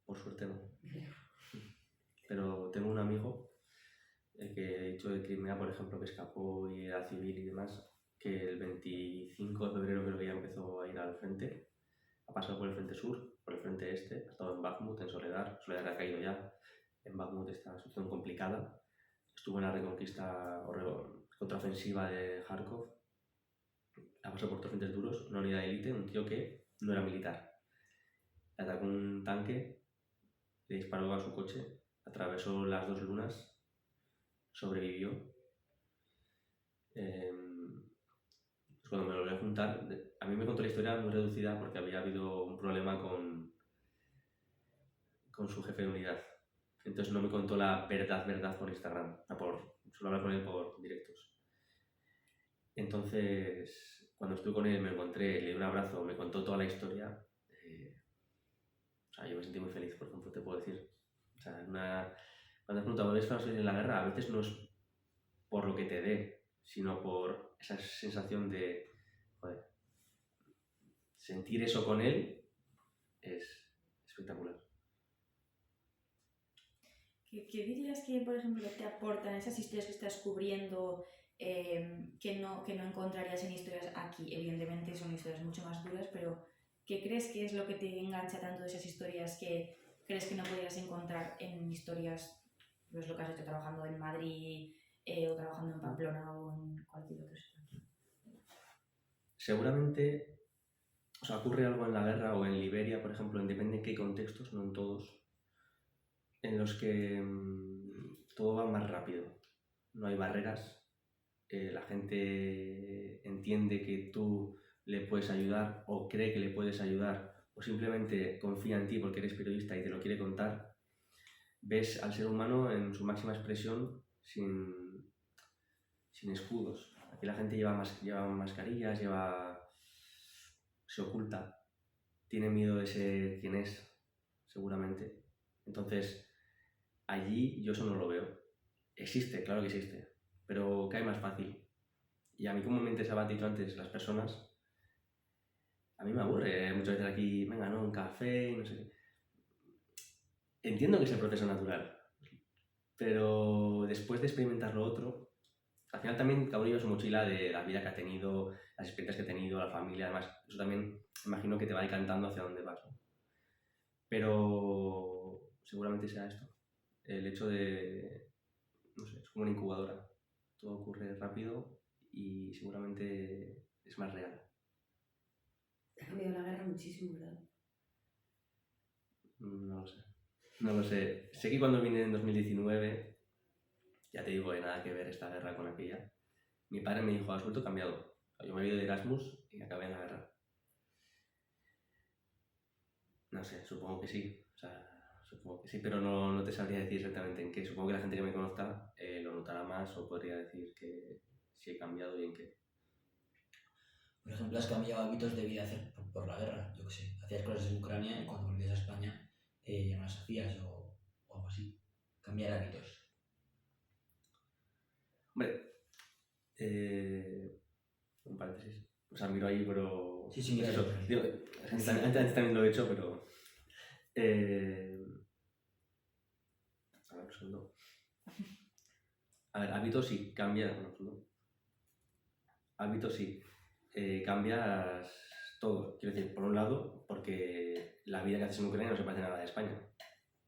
Speaker 2: por suerte no. Pero tengo un amigo, el que he dicho de Crimea, por ejemplo, que escapó y era civil y demás, que el 25 de febrero creo que ya empezó a ir al frente, ha pasado por el frente sur, por el frente este, ha estado en Bakhmut, en Soledar ha caído ya, en Bakhmut está una situación complicada, estuvo en la reconquista o contraofensiva de Kharkov, ha pasado por 3 frentes duros, una unidad de élite, un tío que no era militar, le atacó un tanque, le disparó a su coche, atravesó las 2 lunas, sobrevivió. Pues cuando me lo voy a juntar, a mí me contó la historia muy reducida porque había habido un problema con su jefe de unidad. Entonces no me contó la verdad por Instagram, solo hablar con él por directos. Entonces, cuando estuve con él, me encontré, le di un abrazo, me contó toda la historia. O sea, yo me sentí muy feliz, por ejemplo, te puedo decir. O sea, cuando has preguntado, ¿ves cuando estoy en la guerra? A veces no es por lo que te dé, sino por esa sensación de, joder, sentir eso con él es espectacular.
Speaker 4: ¿Qué dirías que, por ejemplo, te aportan esas historias que estás cubriendo que no encontrarías en historias aquí? Evidentemente son historias mucho más duras, pero ¿qué crees que es lo que te engancha tanto de esas historias que crees que no podrías encontrar en historias, pues lo que has hecho trabajando en Madrid o trabajando en Pamplona o en cualquier otro sitio?
Speaker 2: Seguramente, o sea, ocurre algo en la guerra o en Liberia, por ejemplo, depende de qué contextos, no en todos, en los que todo va más rápido, no hay barreras, la gente entiende que tú le puedes ayudar o cree que le puedes ayudar o simplemente confía en ti porque eres periodista y te lo quiere contar. Ves al ser humano en su máxima expresión sin escudos. Aquí la gente lleva mascarillas, se oculta, tiene miedo de ser quien es, seguramente. Entonces, allí yo eso no lo veo. Existe, claro que existe, pero cae más fácil. Y a mí, como me interesaba, dicho antes, las personas, a mí me aburre muchas veces aquí, venga, no, un café, no sé qué. Entiendo que es el proceso natural, pero después de experimentar lo otro, al final también cada uno lleva su mochila de la vida que ha tenido, las experiencias que ha tenido, la familia, además, eso también imagino que te va decantando hacia dónde vas, ¿no? Pero seguramente sea esto, el hecho de, no sé, es como una incubadora, todo ocurre rápido y seguramente es más real.
Speaker 1: Ha cambiado la guerra muchísimo, ¿verdad?
Speaker 2: No lo sé. Sé que cuando vine en 2019, ya te digo, de nada que ver esta guerra con aquella, mi padre me dijo, has vuelto cambiado. Yo me he ido de Erasmus y acabé en la guerra. No sé, supongo que sí. O sea, supongo que sí, pero no te sabría decir exactamente en qué. Supongo que la gente que me conozca lo notará más o podría decir que sí he cambiado y en qué.
Speaker 3: Por ejemplo, has cambiado hábitos de vida por la guerra, yo qué sé. Hacías cosas en Ucrania y cuando volvías a España ya no las hacías o algo así. Cambiar hábitos.
Speaker 2: Hombre, un paréntesis. O sea, miro ahí, pero...
Speaker 3: Sí, mira
Speaker 2: eso. Digo, antes también lo he hecho, pero... A ver, un segundo. A ver, hábitos sí, cambias... No. Hábitos sí. Cambias todo. Quiero decir, por un lado, porque la vida que haces en Ucrania no se parece nada a la de España.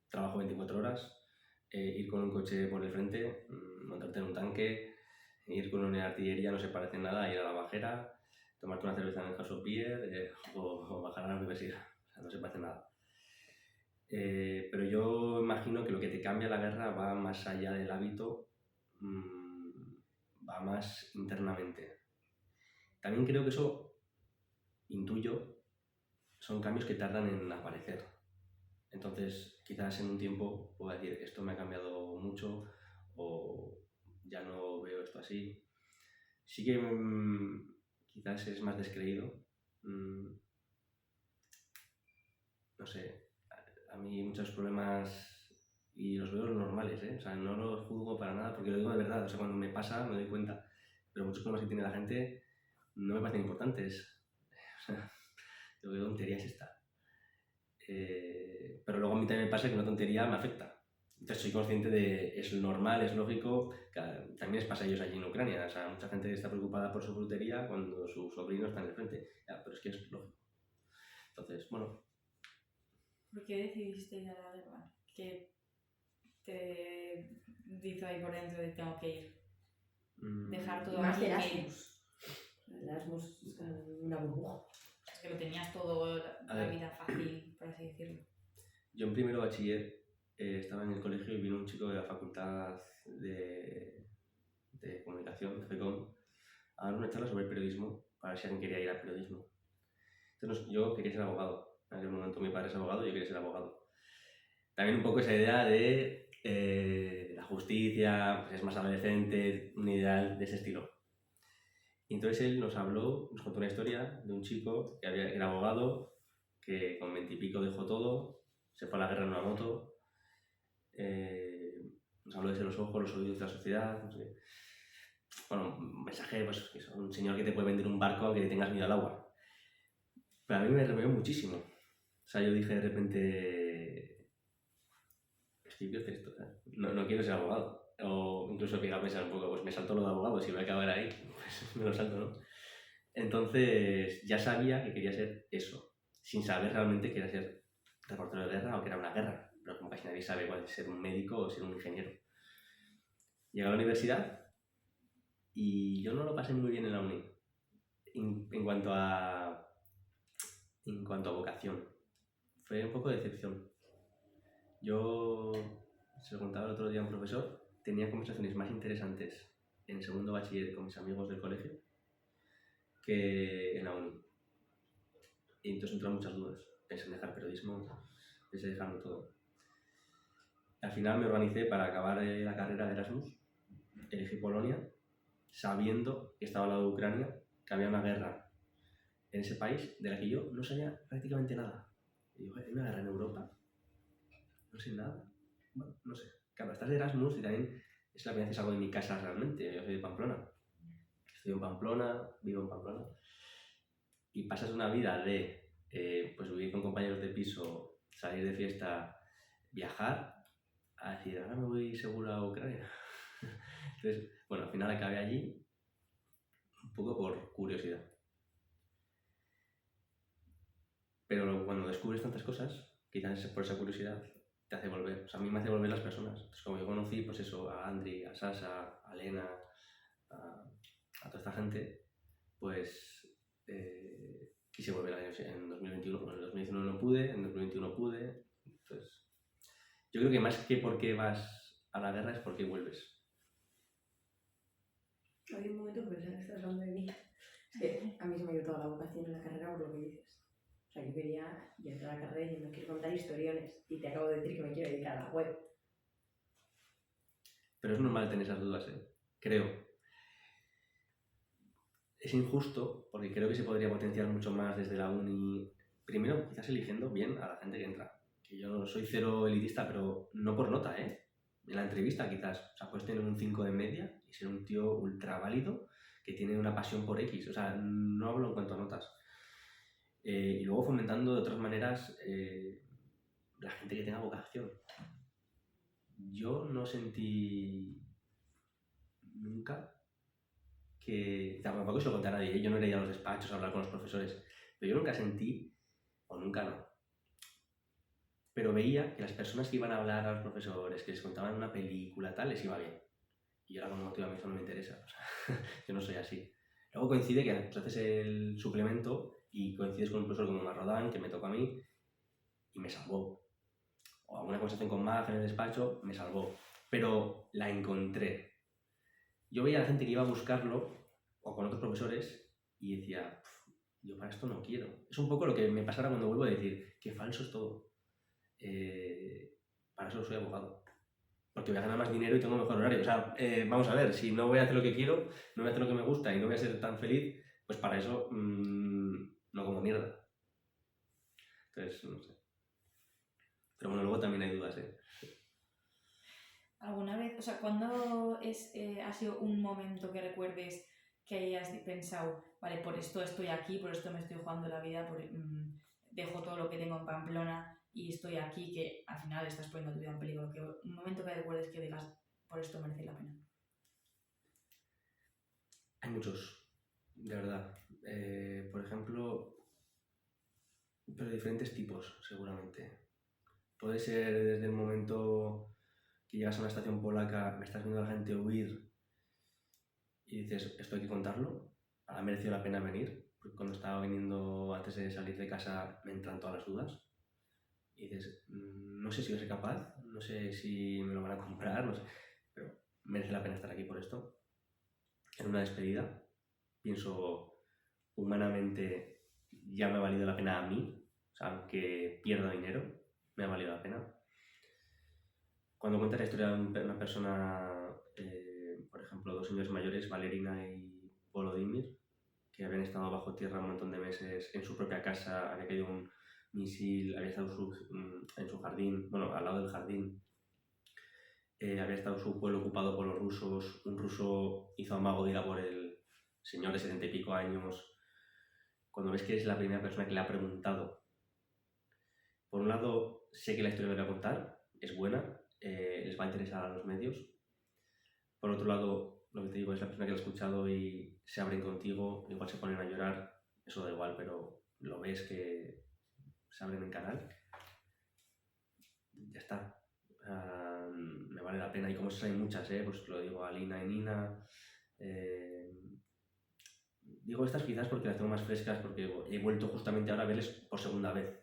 Speaker 2: Trabajo 24 horas, ir con un coche por el frente, montarte en un tanque, ir con una artillería no se parece en nada a ir a la bajera, tomarte una cerveza en el House of Beer o bajar a la universidad. O sea, no se parece nada. Pero yo imagino que lo que te cambia la guerra va más allá del hábito, va más internamente. También creo que eso, intuyo, son cambios que tardan en aparecer. Entonces, quizás en un tiempo pueda decir, esto me ha cambiado mucho o ya no veo esto así. Sí que quizás es más descreído. No sé, a mí muchos problemas y los veo normales, ¿eh? O sea, no los juzgo para nada porque lo digo de verdad. O sea, cuando me pasa me doy cuenta. Pero muchos problemas que tiene la gente no me parecen importantes. O sea, digo, ¿qué tontería es esta? Pero luego a mí también me pasa que una tontería me afecta. Entonces soy consciente de es normal, es lógico, que también les pasa a ellos allí en Ucrania. O sea, mucha gente está preocupada por su frutería cuando su sobrino está en el frente. Ya, pero es que es lógico. Entonces, bueno,
Speaker 4: ¿Por qué decidiste ir a la guerra? ¿Qué te hizo ahí por dentro de tengo que ir? Dejar
Speaker 1: Y
Speaker 4: todo
Speaker 1: más
Speaker 4: aquí,
Speaker 1: de
Speaker 4: que
Speaker 1: Erasmus. El Erasmus es como una burbuja.
Speaker 4: es que lo tenías todo,
Speaker 2: A
Speaker 4: la
Speaker 2: ver.
Speaker 4: vida fácil, por así decirlo.
Speaker 2: Yo en primero bachiller estaba en el colegio y vino un chico de la facultad de comunicación, de FECOM, a dar una charla sobre periodismo para ver si alguien quería ir al periodismo. Entonces yo quería ser abogado. En aquel momento mi padre es abogado y yo quería ser abogado. También un poco esa idea de la justicia, pues es más adolescente, un ideal de ese estilo. Y entonces él nos contó una historia de un chico que era abogado, que con 20 y pico dejó todo, se fue a la guerra en una moto, nos habló desde los ojos, los oídos de la sociedad, no sé qué. Bueno, un mensaje, pues, que es un señor que te puede vender un barco aunque tengas miedo al agua. Pero a mí me removió muchísimo. O sea, yo dije de repente, estoy que hacer esto, ¿sabes? No quiero ser abogado. O incluso que iba a pensar un poco, pues me salto lo de abogado, si voy a acabar ahí, pues me lo salto, ¿no? Entonces ya sabía que quería ser eso, sin saber realmente que era ser reportero de guerra o que era una guerra, pero como casi nadie sabe cuál es ser un médico o ser un ingeniero. Llegué a la universidad y yo no lo pasé muy bien en la uni en cuanto a vocación. Fue un poco de decepción. Yo, se lo contaba el otro día a un profesor, tenía conversaciones más interesantes en el segundo bachiller con mis amigos del colegio que en la uni. Y entonces entraron muchas dudas. Pensé en dejar periodismo, pensé en dejarlo todo. Al final me organicé para acabar la carrera de Erasmus, elegí Polonia, sabiendo que estaba al lado de Ucrania, que había una guerra en ese país de la que yo no sabía prácticamente nada. Y digo, ¿hay una guerra en Europa? No sé nada. Bueno, no sé. Claro, estás de Erasmus y también es la primera vez que salgo de mi casa realmente. Yo soy de Pamplona. Estoy en Pamplona, vivo en Pamplona. Y pasas una vida de pues vivir con compañeros de piso, salir de fiesta, viajar, a decir, ahora me voy seguro a Ucrania. Entonces, bueno, al final acabé allí un poco por curiosidad. Pero cuando descubres tantas cosas, quizás por esa curiosidad te hace volver. O sea, a mí me hace volver las personas. Entonces, como yo conocí, pues eso, a Andri, a Sasa, a Lena, a toda esta gente, pues quise volver en 2021. Bueno, en 2019 no pude, en 2021 pude. Entonces, yo creo que más que por qué vas a la guerra es por qué vuelves.
Speaker 1: Hay un momento que pensaba que estás hablando de mí. Es que a mí se me ha ido toda la vocación en la carrera por lo que dices. O sea, yo quería entrar a la carrera y no quiero contar historiones. Y te acabo de decir que me quiero dedicar a la web.
Speaker 2: Pero es normal tener esas dudas, creo. Es injusto porque creo que se podría potenciar mucho más desde la uni. Primero, quizás eligiendo bien a la gente que entra. Que yo soy cero elitista, pero no por nota, En la entrevista quizás. O sea, puedes tener un 5 de media y ser un tío ultra válido que tiene una pasión por X. O sea, no hablo en cuanto a notas. Y luego fomentando de otras maneras la gente que tenga vocación. Yo no sentí nunca que, tampoco se lo conté a nadie, yo no iría a los despachos a hablar con los profesores, pero yo nunca sentí, o nunca no, pero veía que las personas que iban a hablar a los profesores, que les contaban una película, tal, les iba bien. Y yo era como, tío, a mí eso no me interesa, o sea, yo no soy así. Luego coincide que pues, haces el suplemento y coincides con un profesor como Marrodán, que me tocó a mí, y me salvó. O alguna conversación con Maf en el despacho, me salvó. Pero la encontré. Yo veía a la gente que iba a buscarlo, o con otros profesores, y decía, yo para esto no quiero. Es un poco lo que me pasará cuando vuelvo a decir, que falso es todo. Para eso soy abogado. Porque voy a ganar más dinero y tengo mejor horario. O sea, vamos a ver, si no voy a hacer lo que quiero, no voy a hacer lo que me gusta y no voy a ser tan feliz, pues para eso no como mierda. Entonces, no sé. Pero bueno, luego también hay dudas,
Speaker 4: ¿Alguna vez, o sea, cuándo ha sido un momento que recuerdes que hayas pensado, vale, por esto estoy aquí, por esto me estoy jugando la vida, dejo todo lo que tengo en Pamplona y estoy aquí, que al final estás poniendo tu vida en peligro? Un momento que recuerdes que digas, por esto merece la pena.
Speaker 2: Hay muchos, de verdad. Por ejemplo, pero de diferentes tipos, seguramente. puede ser desde el momento que llegas a una estación polaca, me estás viendo a la gente huir y dices, esto hay que contarlo, ha merecido la pena venir, porque cuando estaba viniendo antes de salir de casa me entran todas las dudas y dices, no sé si voy a ser capaz, no sé si me lo van a comprar, no sé, pero merece la pena estar aquí por esto. En una despedida, pienso, humanamente ya me ha valido la pena a mí, o sea, aunque pierda dinero, me ha valido la pena. Cuando cuentas la historia de una persona, por ejemplo, 2 señores mayores, Valerina y Volodymyr, que habían estado bajo tierra un montón de meses en su propia casa, había caído un misil, había estado en su jardín, bueno, al lado del jardín, había estado su pueblo ocupado por los rusos, un ruso hizo amago de ir a por el señor de 70 y pico años. Cuando ves que es la primera persona que le ha preguntado, por un lado, sé que la historia que voy a contar es buena, les va a interesar a los medios. Por otro lado, lo que te digo es la persona que lo ha escuchado y se abren contigo, igual se ponen a llorar, eso da igual, pero lo ves que se abren en canal. Ya está. Me vale la pena. Y como esas hay muchas, pues lo digo, Alina y Nina. Digo estas quizás porque las tengo más frescas, porque he vuelto justamente ahora a verles por segunda vez.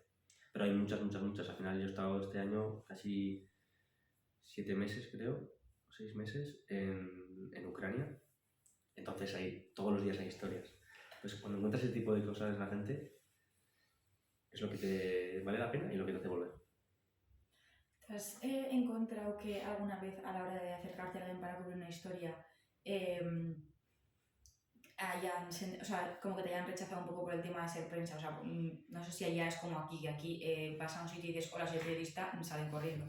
Speaker 2: Pero hay muchas, muchas, muchas. Al final yo he estado este año casi 7 meses, creo, o 6 meses en Ucrania. Entonces todos los días hay historias. Pues cuando encuentras ese tipo de cosas en la gente, es lo que te vale la pena y lo que te hace volver.
Speaker 4: ¿Te has encontrado que alguna vez a la hora de acercarte a alguien para cubrir una historia o sea, como que te hayan rechazado un poco por el tema de ser prensa? O sea, no sé si allá es como aquí, que aquí vas a un sitio y dices, hola, soy periodista, y salen corriendo.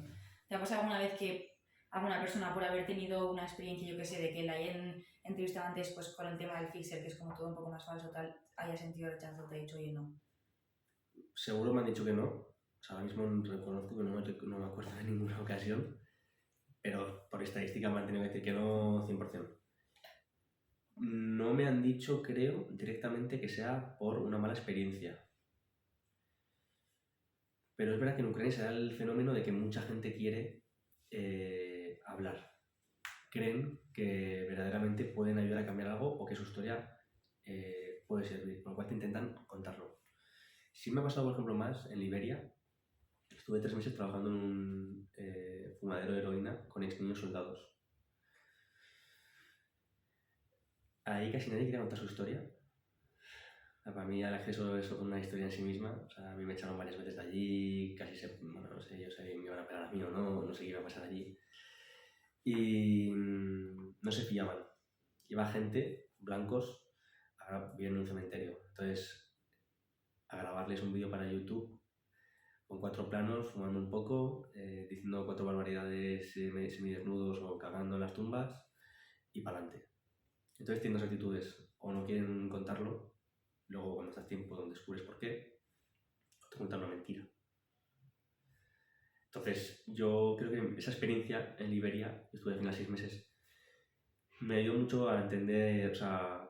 Speaker 4: ¿Te ha pasado alguna vez que alguna persona, por haber tenido una experiencia, yo que sé, de que la hayan entrevistado antes pues, con el tema del fixer, que es como todo un poco más falso, tal, haya sentido rechazo, te ha dicho, oye, no?
Speaker 2: Seguro me han dicho que no. O sea, ahora mismo reconozco que no me acuerdo de ninguna ocasión, pero por estadística me han tenido que decir que no 100%. No me han dicho, creo, directamente que sea por una mala experiencia. Pero es verdad que en Ucrania se da el fenómeno de que mucha gente quiere hablar. Creen que verdaderamente pueden ayudar a cambiar algo o que su historia puede servir, por lo cual te intentan contarlo. Sí me ha pasado, por ejemplo, más en Liberia. Estuve 3 meses trabajando en un fumadero de heroína con ex niños soldados. Ahí casi nadie quería contar su historia. O sea, para mí el acceso es una historia en sí misma. O sea, a mí me echaron varias veces de allí, bueno, no sé, yo sé si me iban a pegar a mí o no sé qué iba a pasar allí. Y no se fiaban. Iba gente, blancos, ahora viven en un cementerio. Entonces, a grabarles un vídeo para YouTube con 4 planos, fumando un poco, diciendo 4 barbaridades semidesnudos o cagando en las tumbas y para adelante. Entonces tienen 2 actitudes, o no quieren contarlo, luego cuando estás tiempo donde descubres por qué, o te cuentan una mentira. Entonces yo creo que esa experiencia en Liberia, estuve al final 6 meses, me ayudó mucho a entender, o sea,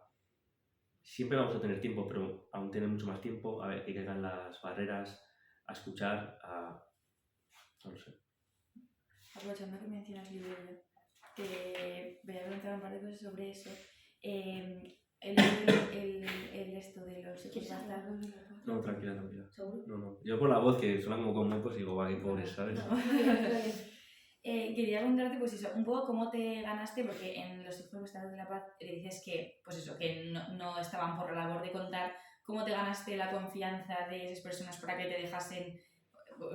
Speaker 2: siempre vamos a tener tiempo, pero aún tener mucho más tiempo, a ver que caigan las barreras, a escuchar, no lo sé.
Speaker 4: Aprovechando que mencionas Liberia, te voy a preguntar un par de cosas sobre eso. El esto de los hijos bastardos.
Speaker 2: No, tranquila.
Speaker 1: ¿Seguro?
Speaker 2: No. Yo por la voz que suena como con mocos digo, va, qué pobres, ¿sabes?
Speaker 4: No. Quería preguntarte, pues eso, un poco cómo te ganaste, porque en los hijos bastardos de la paz dices que, pues eso, que no estaban por la labor de contar. ¿Cómo te ganaste la confianza de esas personas para que te dejasen,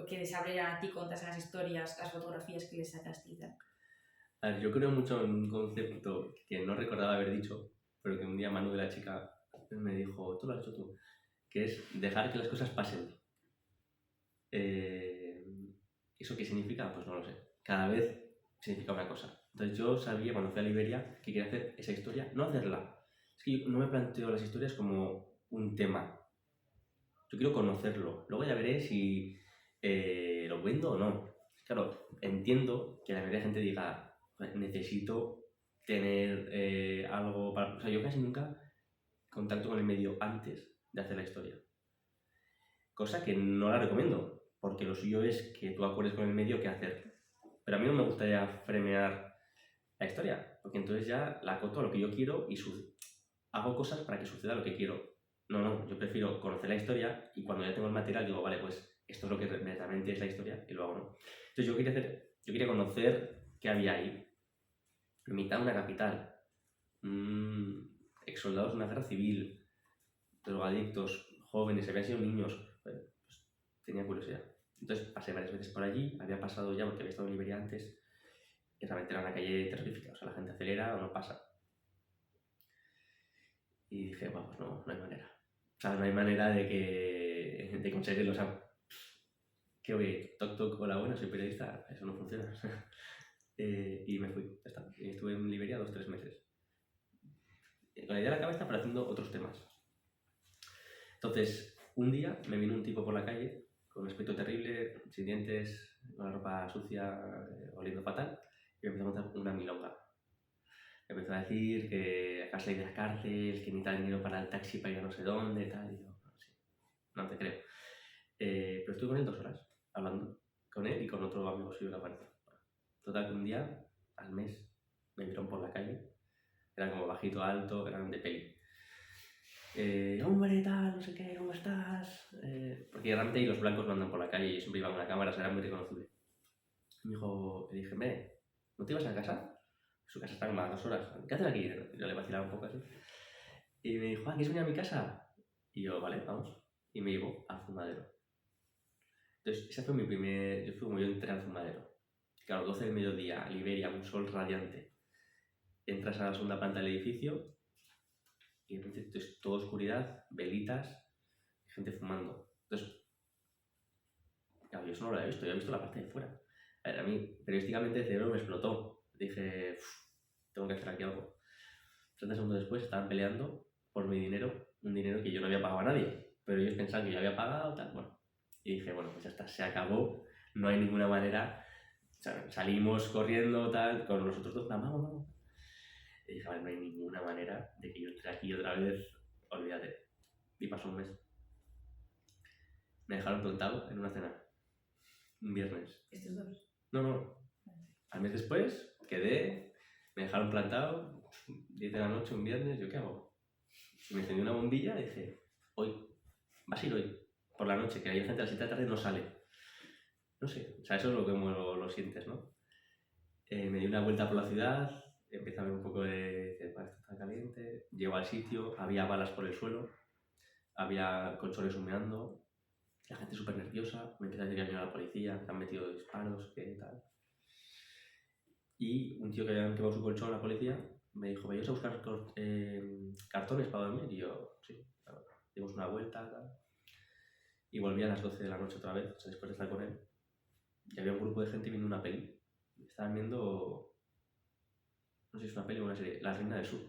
Speaker 4: que les abrieran a ti, contasen las historias, las fotografías que les sacaste y tal?
Speaker 2: A ver, yo creo mucho en un concepto que no recordaba haber dicho, pero que un día Manu de la chica me dijo, tú lo has hecho tú, que es dejar que las cosas pasen. ¿Eso qué significa? Pues no lo sé. Cada vez significa una cosa. Entonces yo sabía cuando fui a Liberia que quería hacer esa historia, no hacerla. Es que yo no me planteo las historias como un tema. Yo quiero conocerlo. Luego ya veré si lo vendo o no. Claro, entiendo que la mayoría de gente diga, necesito tener algo para... O sea, yo casi nunca contacto con el medio antes de hacer la historia. Cosa que no la recomiendo. porque lo suyo es que tú acuerdes con el medio qué hacer. Pero a mí no me gustaría fremear la historia, porque entonces ya la acoto a lo que yo quiero y hago cosas para que suceda lo que quiero. No, yo prefiero conocer la historia y cuando ya tengo el material digo, vale, pues esto es lo que realmente es la historia y lo hago, ¿no? Entonces yo quería conocer qué había ahí. En mitad de una capital, exsoldados de una guerra civil, drogadictos, jóvenes, habían sido niños, pues tenía curiosidad. Entonces pasé varias veces por allí, había pasado ya porque había estado en Liberia antes, y realmente era una calle terrorífica, o sea, la gente acelera o no pasa. Y dije, vamos, no hay manera. O sea, no hay manera de conseguirlo, o sea, que oye, toc, hola, buena, soy periodista, eso no funciona. Y me fui, ya está. Y estuve en Liberia 2-3 meses. Con la idea en la cabeza, pero haciendo otros temas. Entonces, un día me vino un tipo por la calle, con un aspecto terrible, sin dientes, con la ropa sucia, oliendo fatal, y me empezó a contar una milonga. Me empezó a decir que acá salí de la cárcel, que necesitaba dinero para el taxi para ir a no sé dónde, tal, y yo, sí, no te creo. Pero estuve con él 2 horas, hablando con él y con otro amigo suyo de la parte. Total que un día, al mes, me vieron por la calle, eran como bajito, alto, eran de peli. Hombre, tal, no sé qué, ¿cómo estás? Porque realmente ahí los blancos no andan por la calle y siempre iban con la cámara, o sea, era muy reconocible. Me dijo, le dije, ¿no te ibas a casa? Su casa está como a 2 horas. ¿Qué haces aquí? Yo le vacilaba un poco así. Y me dijo, ¿quieres venir a mi casa? Y yo, vale, vamos. Y me llevó al fumadero. Entonces, ese fue mi yo fui como yo entré al fumadero. Claro, 12 del mediodía, Liberia, un sol radiante. Entras a la segunda planta del edificio y de repente es toda oscuridad, velitas, gente fumando. Entonces, claro, yo eso no lo había visto, yo había visto la parte de fuera. A ver, a mí, periodísticamente, el cerebro me explotó. Dije, tengo que hacer aquí algo. 30 segundos después estaban peleando por mi dinero, un dinero que yo no había pagado a nadie, pero ellos pensaban que yo había pagado, tal, bueno. Y dije, bueno, pues ya está, se acabó, no hay ninguna manera. O sea, salimos corriendo, tal, con los otros dos, vamos. Y dije, vale, no hay ninguna manera de que yo entre aquí otra vez, olvídate. Y pasó un mes. Me dejaron plantado en una cena, un viernes.
Speaker 1: ¿Estos dos?
Speaker 2: No. Al mes después quedé, me dejaron plantado, 10 de la noche, un viernes, ¿yo qué hago? Me encendí una bombilla y dije, hoy, vas a ir hoy, por la noche, que hay gente a las 7 de la tarde no sale. No sé, o sea, eso es lo que lo sientes, ¿no? Me di una vuelta por la ciudad, empecé a ver un poco de esto está caliente, llego al sitio, había balas por el suelo, había colchones humeando, la gente súper nerviosa, me empieza a decir que ha venido la policía, que han metido disparos, que tal. Y un tío que había quemado su colchón, la policía, me dijo, ¿me ibas a buscar cartones para dormir? Y yo, sí, claro. Dimos una vuelta, tal. Y volví a las 12 de la noche otra vez, o sea, después de estar con él. Y había un grupo de gente viendo una peli. Estaban viendo, no sé si es una peli o una serie, La Reina del Sur.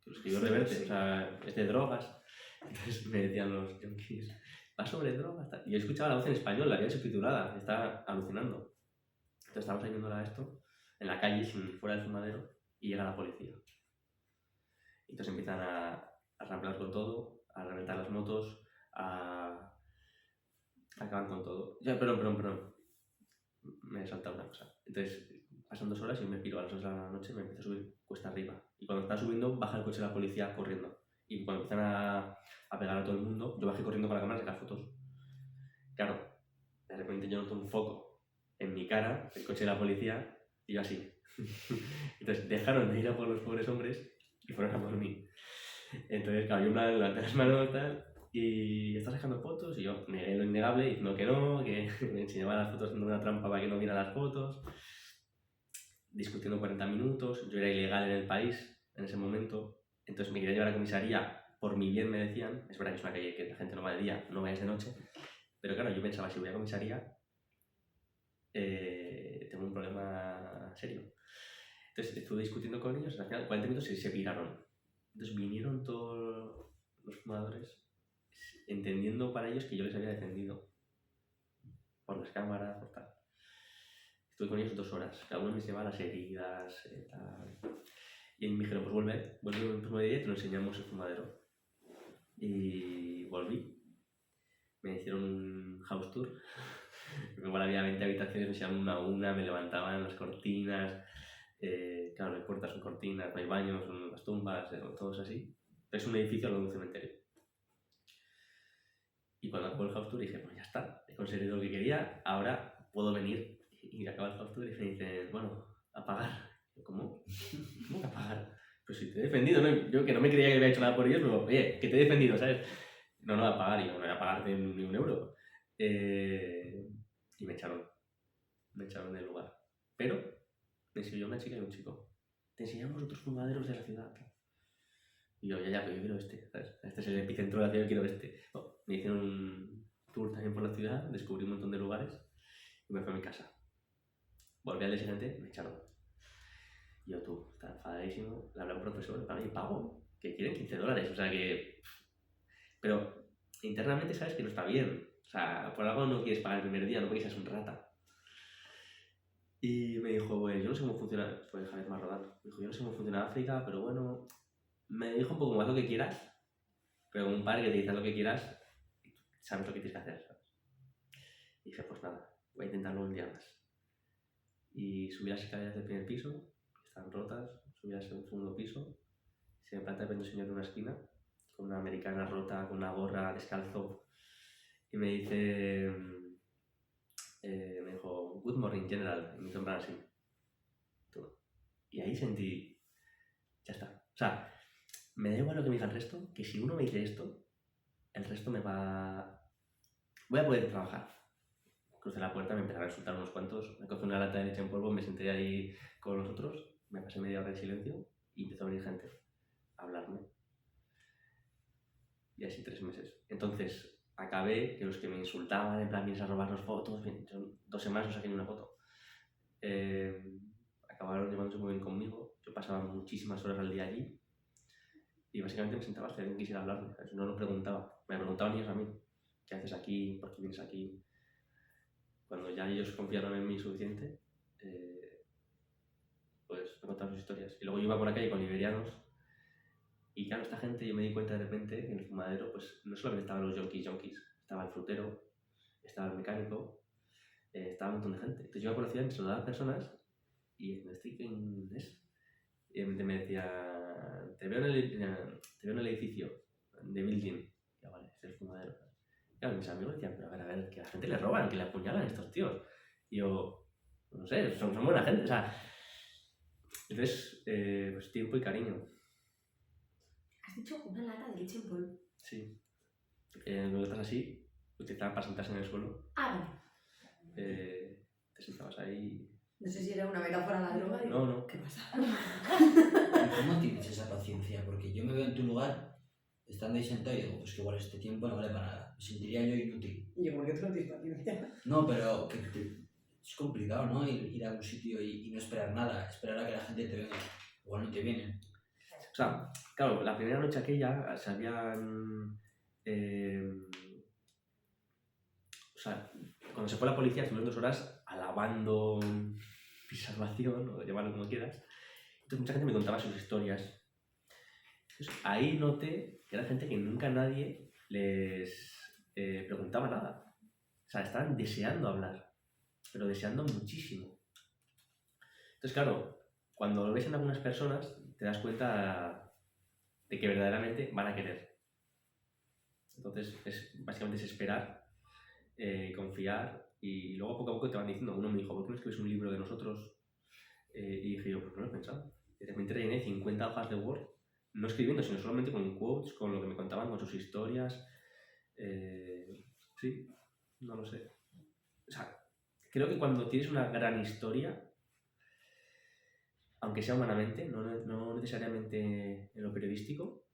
Speaker 2: Que lo escribió Reverte, sí. O sea, es de drogas. Entonces me decían los junkies, va sobre drogas, tal. Y yo escuchaba la voz en español, la había subtitulada, estaba alucinando. Entonces estábamos ahí viéndola esto, en la calle, fuera del fumadero, y llega la policía. Entonces empiezan a ramplar con todo, a reventar las motos, acaban con todo. Ya, perdón. Me he saltado una cosa. Entonces, pasan 2 horas y me piro a las 2 de la noche y me empiezo a subir cuesta arriba. Y cuando está subiendo, baja el coche de la policía corriendo. Y cuando empiezan a pegar a todo el mundo, yo bajé corriendo con la cámara a sacar fotos. Claro, de repente yo noto un foco en mi cara, el coche de la policía, y yo así. Entonces dejaron de ir a por los pobres hombres y fueron a por mí. Entonces, claro, yo levanté las manos tal, y estás sacando fotos y yo negué lo innegable diciendo que no, que me enseñaba las fotos haciendo una trampa para que no viera las fotos, discutiendo 40 minutos, yo era ilegal en el país en ese momento, entonces me quería llevar a la comisaría, por mi bien me decían, es verdad que es una calle que la gente no va de día, no vayas de noche, pero claro, yo pensaba, si voy a comisaría, tengo un problema serio. Entonces estuve discutiendo con ellos, al final 40 minutos y se piraron. Entonces vinieron todos los fumadores entendiendo para ellos que yo les había defendido por las cámaras, por tal. Estuve con ellos 2 horas, cada uno me llevaba las heridas, tal. Y me dijeron, pues vuelve el próximo día y te lo enseñamos el fumadero. Y volví. Me hicieron un house tour Porque igual había 20 habitaciones, me echaban una a una, me levantaban las cortinas, claro, no hay puertas, son cortinas, no hay baños, son las tumbas, todo es así. Es un edificio al lado de un cementerio. Y cuando acabó el house tour dije, pues ya está, he conseguido lo que quería, ahora puedo venir. Y acaba el house tour y me dicen, bueno, a pagar. ¿Cómo? ¿Cómo que a pagar? Pues si te he defendido, ¿no? Yo que no me creía que había hecho nada por ellos, pero oye, que te he defendido, ¿sabes? No, a pagar, y yo no voy a pagarte ni un euro. Y me echaron del lugar. Pero me siguió una chica y un chico. Te enseñamos otros fumaderos de la ciudad. Y yo, ya, pero yo quiero este, ¿sabes? Este es el epicentro de la ciudad, yo quiero este. No, me hicieron un tour también por la ciudad, descubrí un montón de lugares y me fui a mi casa. Volví al día siguiente, me echaron. Y yo, tú, estaba enfadadísimo, le hablé a un profesor, para mí pago, que quieren $15, o sea que... Pero internamente sabes que no está bien. O sea, por algo no quieres pagar el primer día, no porque seas un rata. Y me dijo, pues yo no sé cómo funciona, pues Javier Marrodán, me dijo, yo no sé cómo funciona África, pero bueno, me dijo un poco más lo que quieras, pero con un padre que te dice lo que quieras, sabes lo que tienes que hacer, ¿sabes? Y dije, pues nada, voy a intentarlo un día más. Y subí las escaleras del primer piso, que estaban rotas, subí al segundo piso, se me planta el señor en una esquina, con una americana rota, con una gorra, descalzo, y me dice... me dijo, good morning general, y me hizo en plan así. Y ahí sentí, ya está. O sea, me da igual lo que me diga el resto, que si uno me dice esto, el resto me va... Voy a poder trabajar. Crucé la puerta, me empezaron a insultar unos cuantos, me cogí una lata de leche en polvo, me senté ahí con los otros, me pasé media hora en silencio y empezó a venir gente a hablarme. Y así 3 meses. Entonces, acabé que los que me insultaban, en plan, vienes a robarnos fotos, bien, yo 2 semanas no saqué ni una foto. Acabaron llevándose muy bien conmigo, yo pasaba muchísimas horas al día allí y básicamente me sentaba hasta que alguien quisiera hablarme, ¿sabes? No lo preguntaba, me preguntaban ellos a mí, ¿qué haces aquí? ¿Por qué vienes aquí? Cuando ya ellos confiaron en mí suficiente, pues me contaban sus historias. Y luego yo iba por la calle con liberianos. Y claro, esta gente, yo me di cuenta de repente que en el fumadero, pues no solamente estaban los junkies, estaba el frutero, estaba el mecánico, estaba un montón de gente. Entonces yo iba por la ciudad y saludaba a personas y me estoy en es. Y me decía, te veo en el edificio, de building. Ya vale, es el fumadero. Claro, mis amigos decían, pero a ver, que a la gente le roban, que le apuñalan a estos tíos. Y yo, no sé, son buena gente, o sea. Entonces, pues tiempo y cariño.
Speaker 1: Has dicho una lata de leche en polvo.
Speaker 2: Sí. Cuando estás así, utilizaban para sentarse en el suelo.
Speaker 1: Ah,
Speaker 2: Te sentabas ahí.
Speaker 1: no sé si era una metáfora a la droga.
Speaker 2: No.
Speaker 1: ¿Qué pasa?
Speaker 3: ¿Cómo tienes esa paciencia? Porque yo me veo en tu lugar, estando ahí sentado y digo, pues que igual este tiempo no vale para nada. Me sentiría yo inútil.
Speaker 1: Yo, ¿por qué tú no tienes paciencia?
Speaker 3: No, pero es complicado, ¿no? Ir a un sitio y no esperar nada, esperar a que la gente te venga. Igual no te vienen.
Speaker 2: O sea, claro, la primera noche aquella se habían... o sea, cuando se fue la policía estuvieron 2 horas alabando mi salvación, o llamarlo como quieras. Entonces mucha gente me contaba sus historias. Entonces ahí noté que era gente que nunca nadie les preguntaba nada. O sea, estaban deseando hablar, pero deseando muchísimo. Entonces, claro, cuando lo ves en algunas personas, te das cuenta de que verdaderamente van a querer. Entonces, básicamente es esperar, confiar y luego poco a poco te van diciendo. Uno me dijo, ¿por qué no escribes un libro de nosotros? Y dije yo, pues no lo he pensado. Y de repente rellené 50 hojas de Word, no escribiendo, sino solamente con quotes, con lo que me contaban, con sus historias. Sí, no lo sé. O sea, creo que cuando tienes una gran historia, aunque sea humanamente, no necesariamente en lo periodístico,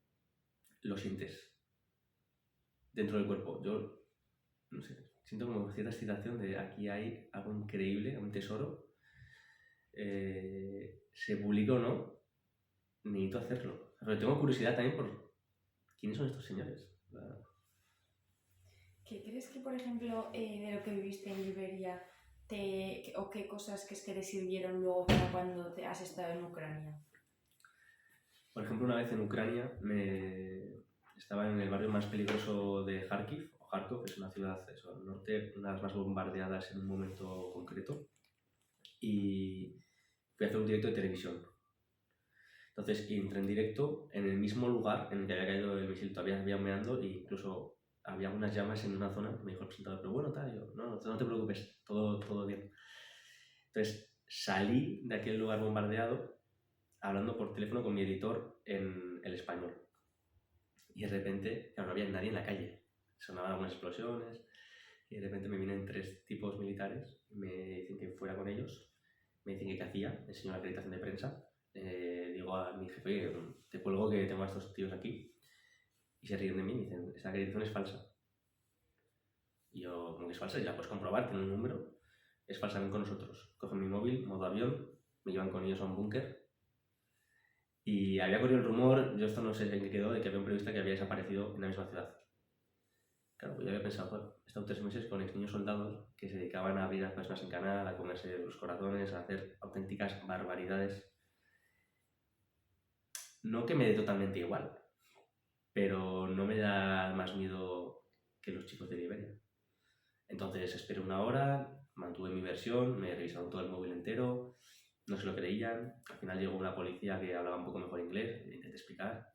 Speaker 2: lo sientes dentro del cuerpo. Yo, no sé, siento como cierta excitación de aquí hay algo increíble, un tesoro. Se publica o no, necesito hacerlo. Pero tengo curiosidad también por quiénes son estos señores.
Speaker 4: ¿Qué crees que, por ejemplo, de lo que viviste en Liberia, o qué cosas que te sirvieron luego para cuando has estado en Ucrania?
Speaker 2: Por ejemplo, una vez en Ucrania estaba en el barrio más peligroso de Kharkiv, o Kharkov es una ciudad eso, al norte, una de las más bombardeadas en un momento concreto. Y fui a hacer un directo de televisión. Entonces entré en directo en el mismo lugar en el que había caído el misil. Todavía había humeando e incluso había unas llamas en una zona. Me dijo el presentador, pero bueno, tal. Yo, no te preocupes, todo bien. Entonces salí de aquel lugar bombardeado hablando por teléfono con mi editor en el español. Y de repente, claro, no había nadie en la calle. Sonaban algunas explosiones. Y de repente me vienen 3 tipos militares. Me dicen que fuera con ellos. Me dicen que qué hacía. Me enseñó la acreditación de prensa. Digo a mi jefe, oye, te cuelgo que tengo a estos tíos aquí. Y se ríen de mí y me dicen, esa acreditación es falsa. Y yo, como que es falsa, ya puedes comprobar, tiene un número. Es falsa, ven con nosotros. Cogen mi móvil, modo avión, me llevan con ellos a un búnker. Y había corrido el rumor, yo esto no sé en qué quedó, de que había un periodista que había desaparecido en la misma ciudad. Claro, pues yo había pensado, joder, he estado 3 meses con niños soldados que se dedicaban a abrir las personas en canal, a comerse los corazones, a hacer auténticas barbaridades. No que me dé totalmente igual, pero no me da más miedo que los chicos de Liberia. Entonces esperé 1 hora, mantuve mi versión, me revisaron todo el móvil entero, no se lo creían. Al final llegó una policía que hablaba un poco mejor inglés, le intenté explicar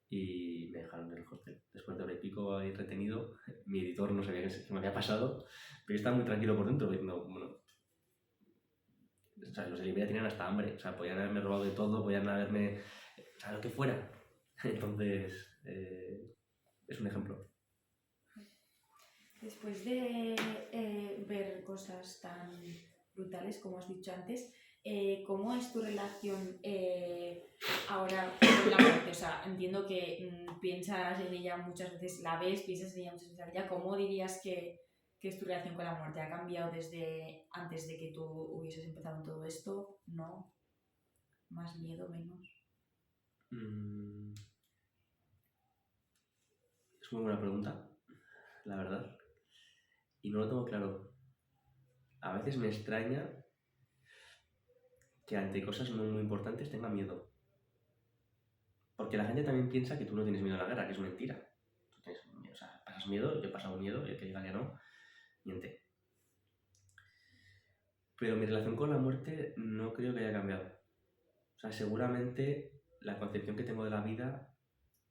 Speaker 2: y me dejaron en el hostel. Después de hora y pico ahí retenido, mi editor no sabía qué me había pasado, pero yo estaba muy tranquilo por dentro, diciendo, bueno, o sea, los de Liberia tenían hasta hambre, o sea, podían haberme robado de todo, podían haberme, o sea, lo que fuera. Entonces, es un ejemplo.
Speaker 4: Después de ver cosas tan brutales como has dicho antes, ¿cómo es tu relación ahora con la muerte? O sea, entiendo que piensas en ella muchas veces, la ves, piensas en ella muchas veces al día. ¿Cómo dirías que es tu relación con la muerte? ¿Ha cambiado desde antes de que tú hubieses empezado en todo esto? ¿No? ¿Más miedo, menos?
Speaker 2: Es muy buena pregunta, la verdad. Y no lo tengo claro. A veces me extraña que ante cosas no muy importantes tenga miedo. Porque la gente también piensa que tú no tienes miedo a la guerra, que es mentira. Tú tienes miedo, o sea, pasas miedo, yo he pasado miedo, y el que diga que no, miente. Pero mi relación con la muerte no creo que haya cambiado. O sea, seguramente la concepción que tengo de la vida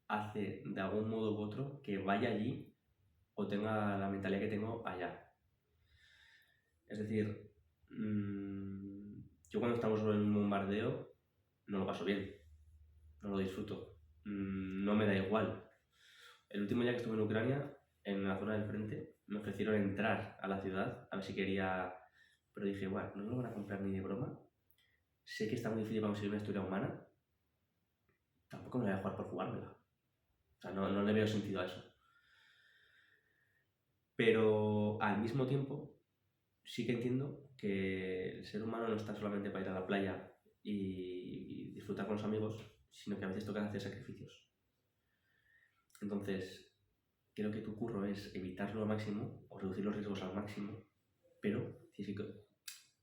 Speaker 2: hace de algún modo u otro que vaya allí o tenga la mentalidad que tengo allá. Es decir, yo cuando estamos en un bombardeo no lo paso bien, no lo disfruto, no me da igual. El último día que estuve en Ucrania, en la zona del frente, me ofrecieron entrar a la ciudad a ver si quería, pero dije, bueno, no me lo van a comprar ni de broma. Sé que está muy difícil para conseguir una historia humana, tampoco me la voy a jugar por jugármela. O sea, no le veo sentido a eso. Pero al mismo tiempo, sí que entiendo que el ser humano no está solamente para ir a la playa y disfrutar con los amigos, sino que a veces toca hacer sacrificios. Entonces, creo que tu curro es evitarlo al máximo o reducir los riesgos al máximo, pero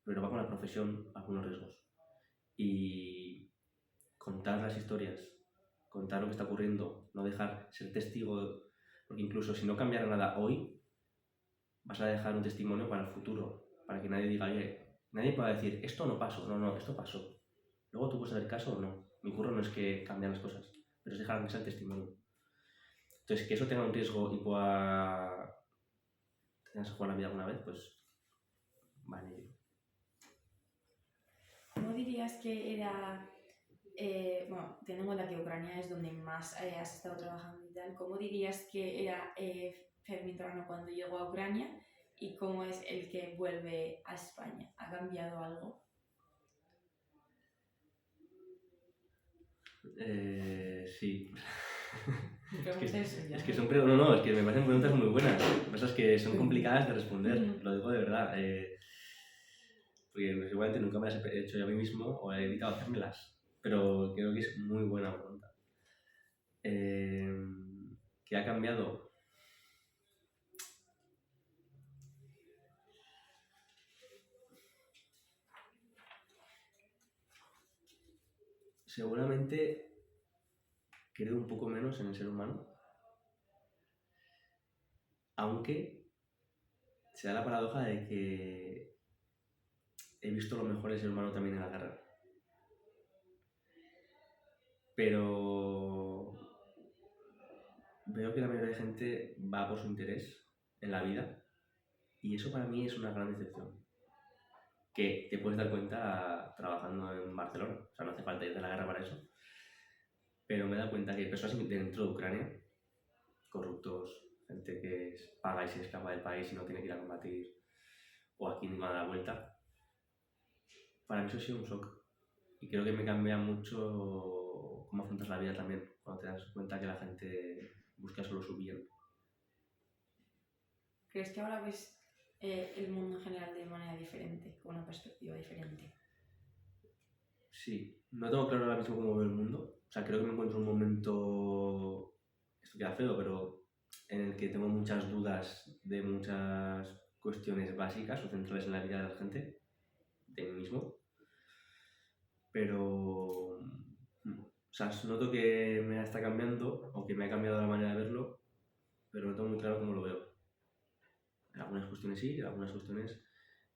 Speaker 2: va con la profesión algunos riesgos. Y contar las historias, contar lo que está ocurriendo, no dejar ser testigo, porque incluso si no cambiara nada hoy, vas a dejar un testimonio para el futuro, para que nadie diga, oye, nadie pueda decir, esto no pasó, no, esto pasó. Luego tú puedes hacer caso o no. Mi curro no es que cambien las cosas, pero es dejar que sea el testimonio. Entonces, que eso tenga un riesgo y tengas que jugar la vida alguna vez, pues vale.
Speaker 4: ¿Cómo dirías que era, bueno, teniendo en cuenta que Ucrania es donde más has estado trabajando y tal, ¿cómo dirías que era Fermín Torrano cuando llegó a Ucrania y cómo es el que vuelve a España? ¿Ha cambiado algo?
Speaker 2: Sí.
Speaker 4: Es
Speaker 2: que son es que me parecen preguntas muy buenas. Lo que pasa es que son complicadas de responder, lo digo de verdad. Porque seguramente nunca me las he hecho yo a mí mismo o he evitado hacérmelas. Pero creo que es muy buena pregunta. ¿Qué ha cambiado? Seguramente creo un poco menos en el ser humano. aunque se da la paradoja de que he visto lo mejor del ser humano también en la guerra. Pero veo que la mayoría de gente va por su interés en la vida y eso para mí es una gran decepción. Que te puedes dar cuenta trabajando en Barcelona, o sea, no hace falta ir de la guerra para eso. Pero me he dado cuenta que hay personas dentro de Ucrania, corruptos, gente que paga y se escapa del país y no tiene que ir a combatir, o aquí mismo a la vuelta. Para mí eso ha sido un shock. Y creo que me cambia mucho cómo afrontas la vida también, cuando te das cuenta que la gente busca solo su bien.
Speaker 4: ¿Crees que ahora ves el mundo en general de manera diferente, con una perspectiva diferente?
Speaker 2: Sí, no tengo claro ahora mismo cómo veo el mundo. O sea, creo que me encuentro en un momento, esto queda feo, pero en el que tengo muchas dudas de muchas cuestiones básicas o centrales en la vida de la gente, de mí mismo. Pero, o sea, noto que me está cambiando o que me ha cambiado la manera de verlo, pero no tengo muy claro cómo lo veo. En algunas cuestiones sí, en algunas cuestiones...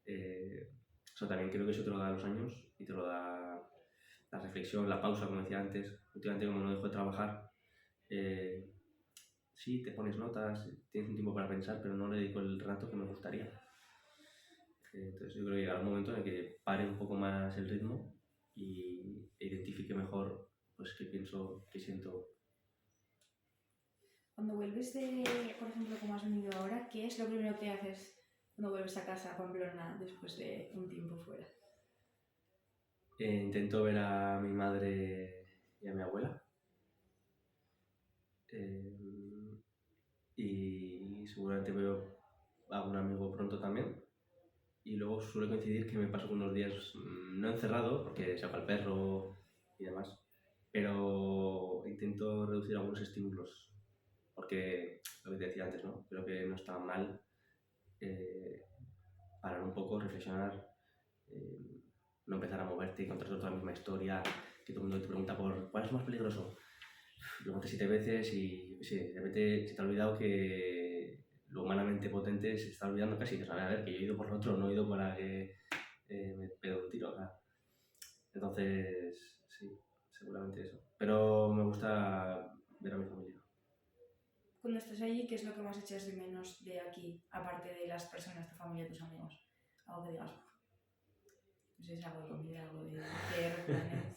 Speaker 2: o sea, también creo que eso te lo da los años y te lo da la reflexión, la pausa, como decía antes. Últimamente, como no dejo de trabajar, sí, te pones notas, tienes un tiempo para pensar, pero no le dedico el rato que me gustaría. Entonces yo creo que llegará un momento en el que pare un poco más el ritmo y identifique mejor pues qué pienso, qué siento.
Speaker 4: Cuando vuelves de, por ejemplo, como has venido ahora, ¿qué es lo primero que haces cuando vuelves a casa a Pamplona después de un tiempo fuera?
Speaker 2: Intento ver a mi madre y a mi abuela. Y seguramente veo a algún amigo pronto también. Y luego suele coincidir que me paso unos días no encerrado, porque saco al perro y demás, pero intento reducir algunos estímulos, porque lo que te decía antes, ¿no? Creo que no está mal parar un poco, reflexionar, no empezar a moverte y contar toda la misma historia, que todo el mundo te pregunta por ¿cuál es más peligroso? Lo conté 7 veces y sí, de repente se te ha olvidado que lo humanamente potente se está olvidando casi. O sea, a ver, que yo he ido por lo otro, no he ido para que me pegue un tiro. O sea. Entonces, sí, seguramente eso. Pero me gusta ver a mi familia.
Speaker 4: Cuando estás allí, ¿qué es lo que más echas de menos de aquí, aparte de las personas, tu familia, tus amigos? Algo que digas, no sé si es algo de comida, algo de hacer planes.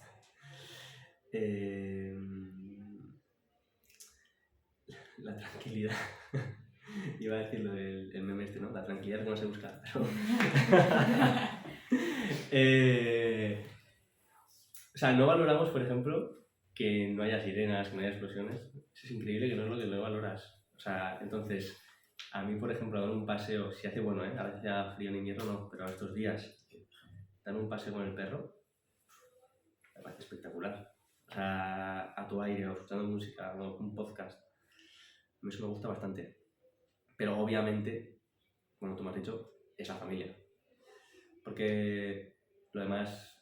Speaker 2: La tranquilidad. Iba a decir lo del meme este, ¿no? La tranquilidad que no se busca, pero... o sea, no valoramos, por ejemplo, que no haya sirenas, que no haya explosiones. Eso es increíble que no es lo que no valoras. O sea, entonces, a mí, por ejemplo, dar un paseo, si hace bueno, a veces hace frío en invierno, no, pero estos días, dar un paseo con el perro, me parece espectacular. O sea, a tu aire, o escuchando música, o un podcast. Eso me gusta bastante. Pero obviamente, como tú me has dicho, es la familia. Porque lo demás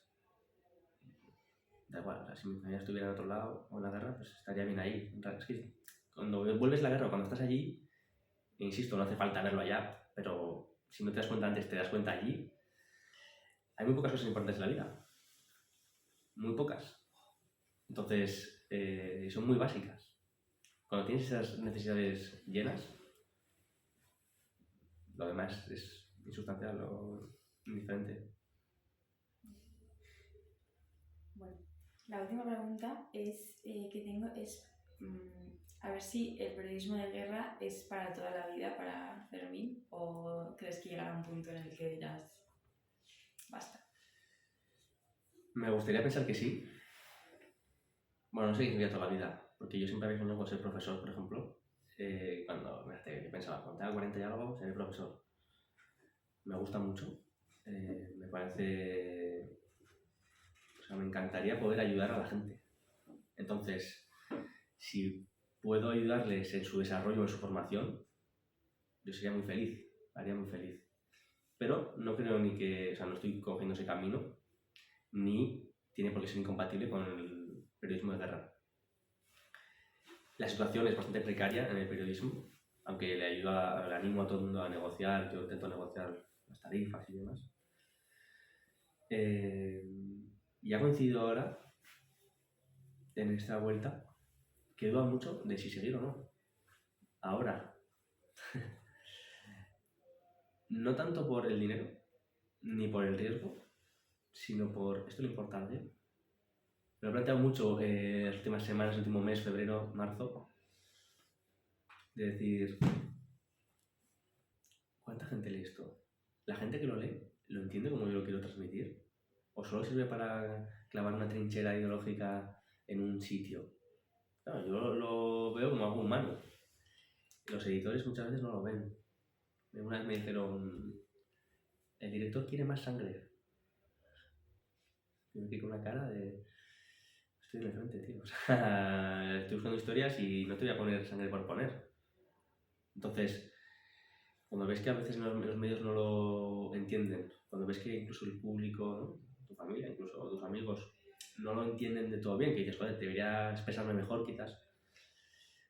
Speaker 2: da igual. O sea, si mi familia estuviera en otro lado o en la guerra, pues estaría bien ahí. Es que cuando vuelves a la guerra o cuando estás allí, insisto, no hace falta verlo allá, pero si no te das cuenta antes, te das cuenta allí, hay muy pocas cosas importantes en la vida. Muy pocas. Entonces, son muy básicas. Cuando tienes esas necesidades llenas, lo demás es insustancial o indiferente.
Speaker 4: Bueno, la última pregunta que tengo es a ver si el periodismo de guerra es para toda la vida, para Fermín, o crees que llegará un punto en el que dirás, basta.
Speaker 2: Me gustaría pensar que sí. Bueno, no sé qué sería toda la vida, porque yo siempre había soñado con ser profesor, por ejemplo. Cuando yo pensaba, cuando tenga 40 y algo, seré profesor. Me gusta mucho. Me parece... O sea, me encantaría poder ayudar a la gente. Entonces, si puedo ayudarles en su desarrollo, en su formación, yo sería muy feliz, haría muy feliz. Pero no creo ni que, o sea, no estoy cogiendo ese camino, ni tiene por qué ser incompatible con el periodismo de guerra. La situación es bastante precaria en el periodismo aunque le ayuda, le animo a todo el mundo a negociar, yo intento negociar las tarifas y demás. Y ha coincidido ahora, en esta vuelta, que duda mucho de si seguir o no. Ahora. No tanto por el dinero, ni por el riesgo, sino por ¿esto le importa a alguien? Me lo he planteado mucho las últimas semanas, el último mes, febrero, marzo, de decir, ¿cuánta gente lee esto? ¿La gente que lo lee lo entiende como yo lo quiero transmitir? ¿O solo sirve para clavar una trinchera ideológica en un sitio? Claro, yo lo veo como algo humano. Los editores muchas veces no lo ven. Una vez me dijeron, el director quiere más sangre. Y me quedé con una cara de... Estoy en el frente, tío. O sea, estoy buscando historias y no te voy a poner sangre por poner. Entonces, cuando ves que a veces los medios no lo entienden, cuando ves que incluso el público, ¿no? Tu familia, incluso tus amigos, no lo entienden de todo bien, que dices, joder, debería expresarme mejor quizás.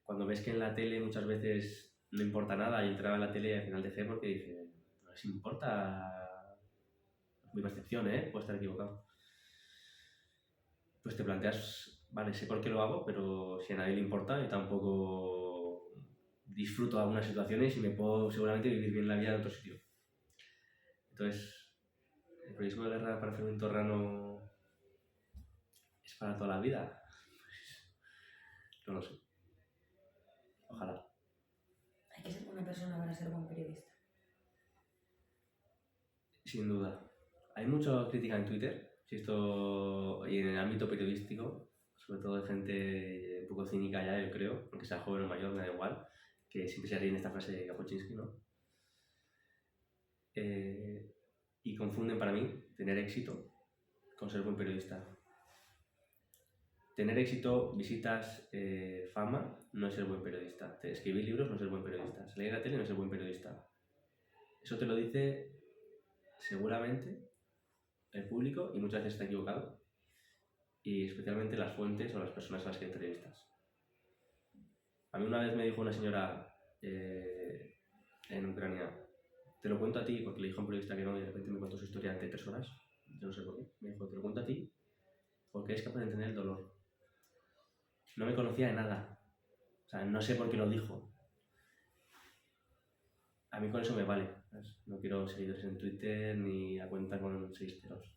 Speaker 2: Cuando ves que en la tele muchas veces no importa nada y entraba en la tele y al final dejé porque dije, no les importa, mi percepción, puedo estar equivocado. Pues te planteas, vale, sé por qué lo hago, pero si a nadie le importa, yo tampoco disfruto de algunas situaciones y me puedo seguramente vivir bien la vida en otro sitio. Entonces, ¿el periodismo de guerra para Fermín Torrano es para toda la vida? Pues, no lo sé. Ojalá.
Speaker 1: Hay que ser buena persona para ser buen periodista.
Speaker 2: Sin duda. Hay mucha crítica en Twitter, si esto, y en el ámbito periodístico, sobre todo de gente un poco cínica ya, yo creo, aunque sea joven o mayor, me da igual, que siempre se ríen esta frase de Kapuscinski, ¿no? Y confunden para mí tener éxito con ser buen periodista. Tener éxito, visitas, fama, no es ser buen periodista. Escribir libros no es ser buen periodista. Salir en la tele no es ser buen periodista. Eso te lo dice seguramente el público y muchas veces está equivocado. Y especialmente las fuentes o las personas a las que entrevistas. A mí una vez me dijo una señora en Ucrania, te lo cuento a ti, porque le dijo a un periodista que no, y de repente me contó su historia ante 3 horas, yo no sé por qué, me dijo, te lo cuento a ti porque es capaz de entender el dolor. No me conocía de nada, o sea, no sé por qué lo dijo. A mí con eso me vale, ¿sabes? No quiero seguidores en Twitter ni a cuenta con 6 ceros.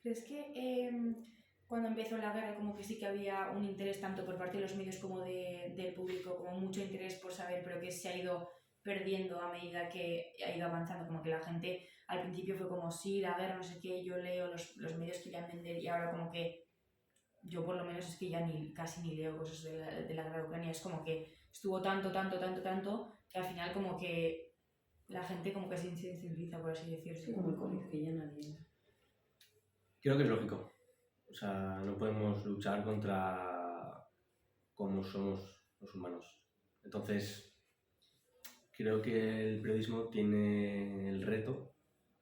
Speaker 4: ¿Crees que cuando empezó la guerra como que sí que había un interés tanto por parte de los medios como del público, como mucho interés por saber, pero que se ha ido perdiendo a medida que ha ido avanzando? Como que la gente al principio fue como, sí, la guerra, no sé qué, yo leo, los medios querían vender, y ahora como que yo por lo menos es que ya casi ni leo cosas de la guerra de Ucrania. Es como que estuvo tanto, que al final como que la gente como que se insensibiliza, por así decirlo.
Speaker 1: Sí, como el COVID, que ya nadie...
Speaker 2: Creo que es lógico. O sea, no podemos luchar contra cómo somos los humanos. Entonces, creo que el periodismo tiene el reto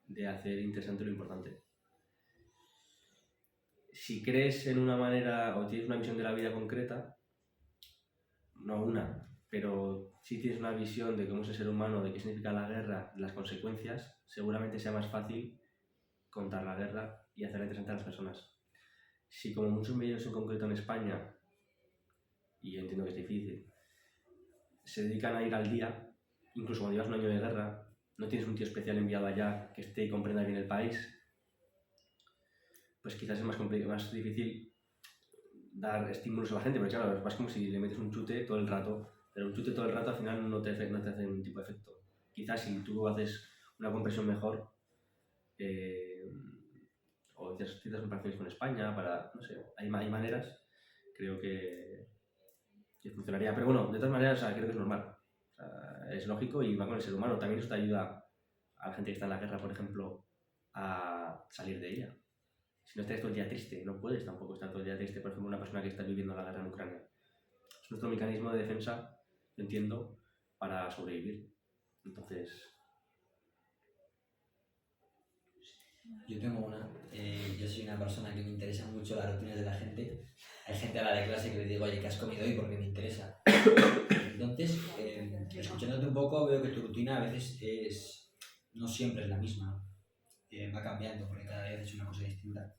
Speaker 2: de hacer interesante lo importante. Si crees en una manera o tienes una visión de la vida concreta, no una, pero si tienes una visión de cómo es el ser humano, de qué significa la guerra, de las consecuencias, seguramente sea más fácil contar la guerra y hacerla interesante a las personas. Si como muchos medios en concreto en España, y yo entiendo que es difícil, se dedican a ir al día, incluso cuando llevas un año de guerra, no tienes un tío especial enviado allá que esté y comprenda bien el país, pues quizás es más difícil dar estímulos a la gente, porque claro, es más como si le metes un chute todo el rato, pero un chute todo el rato al final no te hace ningún tipo de efecto. Quizás si tú haces una compresión mejor, o ciertas comparaciones con España, no sé, hay maneras, creo que funcionaría. Pero bueno, de todas maneras, o sea, creo que es normal, o sea, es lógico y va con el ser humano. También eso te ayuda a la gente que está en la guerra, por ejemplo, a salir de ella. Si no estás todo el día triste, no puedes tampoco estar todo el día triste, por ejemplo, una persona que está viviendo la guerra en Ucrania. Es nuestro mecanismo de defensa, entiendo, para sobrevivir. Entonces...
Speaker 3: Yo tengo una. Yo soy una persona que me interesa mucho las rutinas de la gente hay gente a la de clase que le digo, oye, ¿qué has comido hoy? Porque me interesa. Entonces, escuchándote un poco, veo que tu rutina a veces no siempre es la misma, ¿no? Va cambiando porque cada día haces una cosa distinta.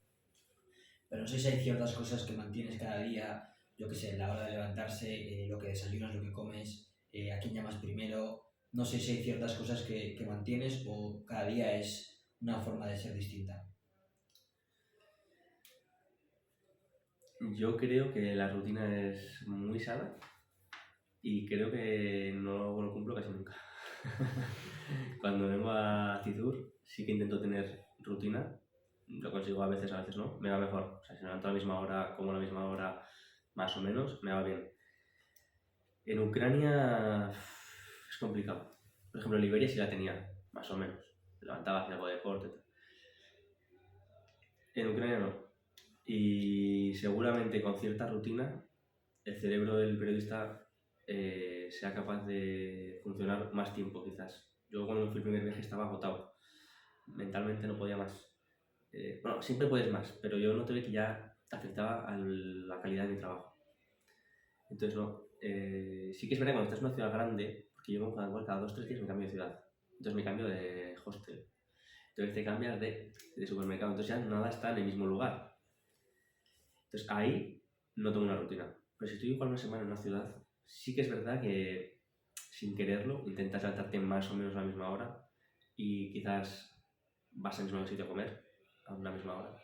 Speaker 3: Pero no sé si hay ciertas cosas que mantienes cada día, yo qué sé, la hora de levantarse, lo que desayunas, lo que comes, a quién llamas primero. No sé si hay ciertas cosas que mantienes o cada día es una forma de ser distinta.
Speaker 2: Yo creo que la rutina es muy sana y creo que no lo cumplo casi nunca. Cuando vengo a Fitur sí que intento tener rutina, lo consigo a veces no, me va mejor. O sea, si me levanto a la misma hora, como a la misma hora, más o menos, me va bien. En Ucrania es complicado. Por ejemplo, en Liberia sí la tenía, más o menos. Me levantaba, hacía algo de deporte. En Ucrania no. Y seguramente con cierta rutina el cerebro del periodista sea capaz de funcionar más tiempo quizás. Yo cuando fui el primer viaje estaba agotado, mentalmente no podía más. Bueno, siempre puedes más, pero yo noté que ya afectaba a la calidad de mi trabajo. Entonces no, sí que es verdad que cuando estás en una ciudad grande, porque yo cada 2 o 3 días me cambio de ciudad, entonces me cambio de hostel, entonces te cambias de supermercado, entonces ya nada está en el mismo lugar. Entonces ahí no tengo una rutina. Pero si estoy igual una semana en una ciudad, sí que es verdad que sin quererlo intentas levantarte más o menos a la misma hora y quizás vas al mismo sitio a comer a la misma hora.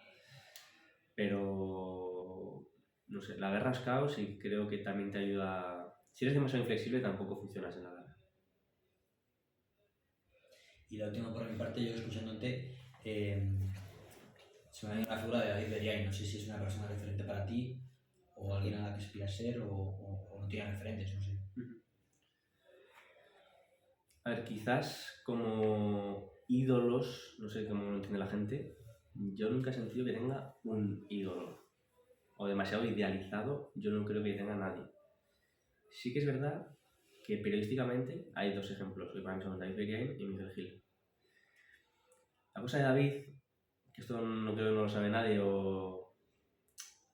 Speaker 2: Pero no sé, la guerra es caos y creo que también te ayuda. Si eres demasiado inflexible tampoco funcionas en la guerra.
Speaker 3: Y la última por mi parte, yo escuchándote, se me ha venido la figura de David Beriay. No sé si es una persona referente para ti o alguien a la que aspiras ser o no tienes referentes, no sé.
Speaker 2: A ver, quizás como ídolos, no sé cómo lo entiende la gente, yo nunca he sentido que tenga un ídolo. O demasiado idealizado, yo no creo que tenga nadie. Sí que es verdad que periodísticamente hay 2 ejemplos, que para mí son David Beckham y Miguel Gil. La cosa de David, que esto no creo que no lo sabe nadie,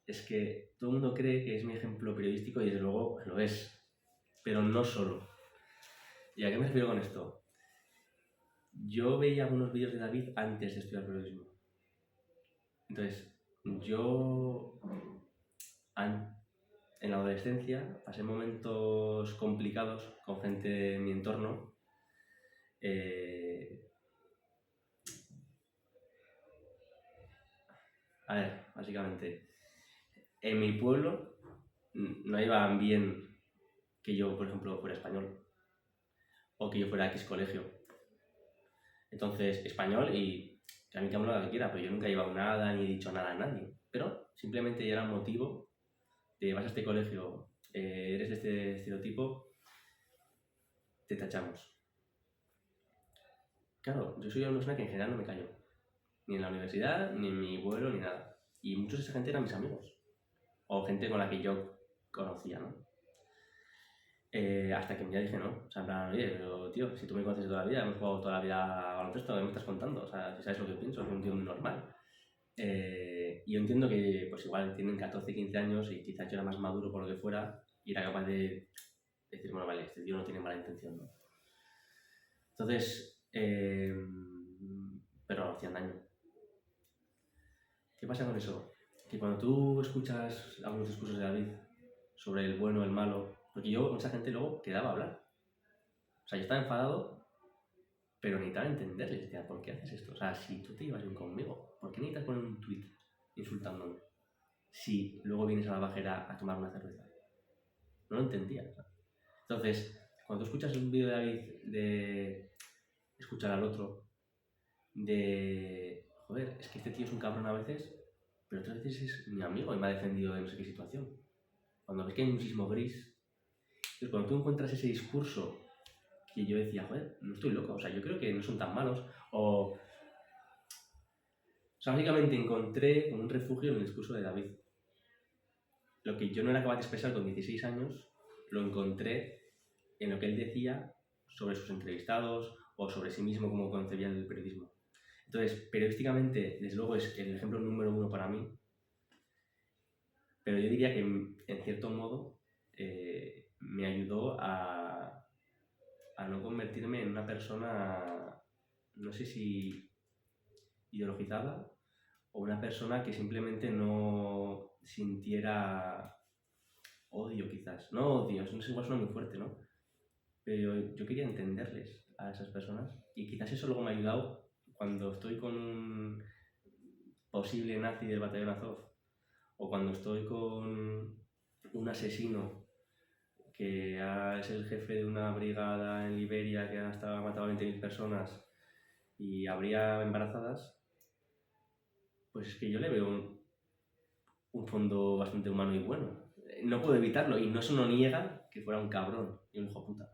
Speaker 2: es que todo el mundo cree que es mi ejemplo periodístico y desde luego lo es, pero no solo. ¿Y a qué me refiero con esto? Yo veía algunos vídeos de David antes de estudiar periodismo. Entonces, yo en la adolescencia pasé momentos complicados con gente en mi entorno. A ver, básicamente, en mi pueblo no iban bien que yo, por ejemplo, fuera español o que yo fuera a X colegio. Entonces, español y que a mí que hablo lo que quiera, pero yo nunca he llevado nada ni he dicho nada a nadie. Pero simplemente ya era un motivo de vas a este colegio, eres de este estereotipo, te tachamos. Claro, yo soy una persona que en general no me callo. Ni en la universidad, ni en mi vuelo, ni nada. Y muchos de esa gente eran mis amigos. O gente con la que yo conocía, ¿no? Hasta que un día dije, no. O sea, en plan, oye, pero tío, si tú me conoces de toda la vida, hemos jugado toda la vida a baloncesto, ¿qué me estás contando? O sea, si sabes lo que pienso, soy un tío muy normal. Y yo entiendo que, pues igual, tienen 14, 15 años y quizás yo era más maduro por lo que fuera y era capaz de decir, bueno, vale, este tío no tiene mala intención, ¿no? Entonces, pero hacían daño. ¿Qué pasa con eso? Que cuando tú escuchas algunos discursos de David sobre el bueno, el malo, porque yo con esa gente luego quedaba a hablar. O sea, yo estaba enfadado, pero necesitaba entenderles. Decía, ¿por qué haces esto? O sea, si tú te llevas bien conmigo, ¿por qué necesitas poner un tweet insultándome? Si luego vienes a la bajera a tomar una cerveza. No lo entendía. Entonces, cuando tú escuchas un vídeo de David de escuchar al otro, de joder, es que este tío es un cabrón a veces, pero otras veces es mi amigo y me ha defendido de no sé qué situación. Cuando ves que hay un sismo gris, entonces cuando tú encuentras ese discurso que yo decía, joder, no estoy loco, o sea, yo creo que no son tan malos, o sea, básicamente encontré un refugio en el discurso de David. Lo que yo no era capaz de expresar con 16 años, lo encontré en lo que él decía sobre sus entrevistados o sobre sí mismo, cómo concebía el periodismo. Entonces, periodísticamente, desde luego, es el ejemplo número 1 para mí. Pero yo diría que en cierto modo me ayudó a no convertirme en una persona, no sé si ideologizada, o una persona que simplemente no sintiera odio quizás. No odio, eso igual suena muy fuerte, ¿no? Pero yo quería entenderles a esas personas y quizás eso luego me ha ayudado cuando estoy con un posible nazi del batallón Azov o cuando estoy con un asesino que es el jefe de una brigada en Liberia que ha matado a 20.000 personas y habría embarazadas, pues es que yo le veo un fondo bastante humano y bueno. No puedo evitarlo y eso no niega que fuera un cabrón y un hijo de puta.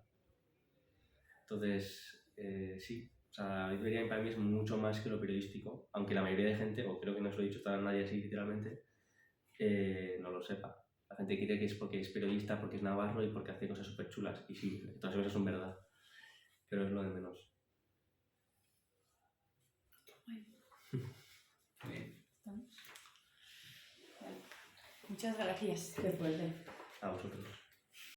Speaker 2: Entonces, sí, o sea, la Wikipedia para mí es mucho más que lo periodístico, aunque la mayoría de gente, o creo que no se lo he dicho a nadie así literalmente, no lo sepa. La gente cree que es porque es periodista, porque es navarro y porque hace cosas súper chulas. Y sí, todas esas cosas son verdad, pero es lo de menos.
Speaker 3: Muy bien.
Speaker 4: ¿Estamos? Vale. Muchas gracias.
Speaker 1: Qué fuerte.
Speaker 2: A vosotros.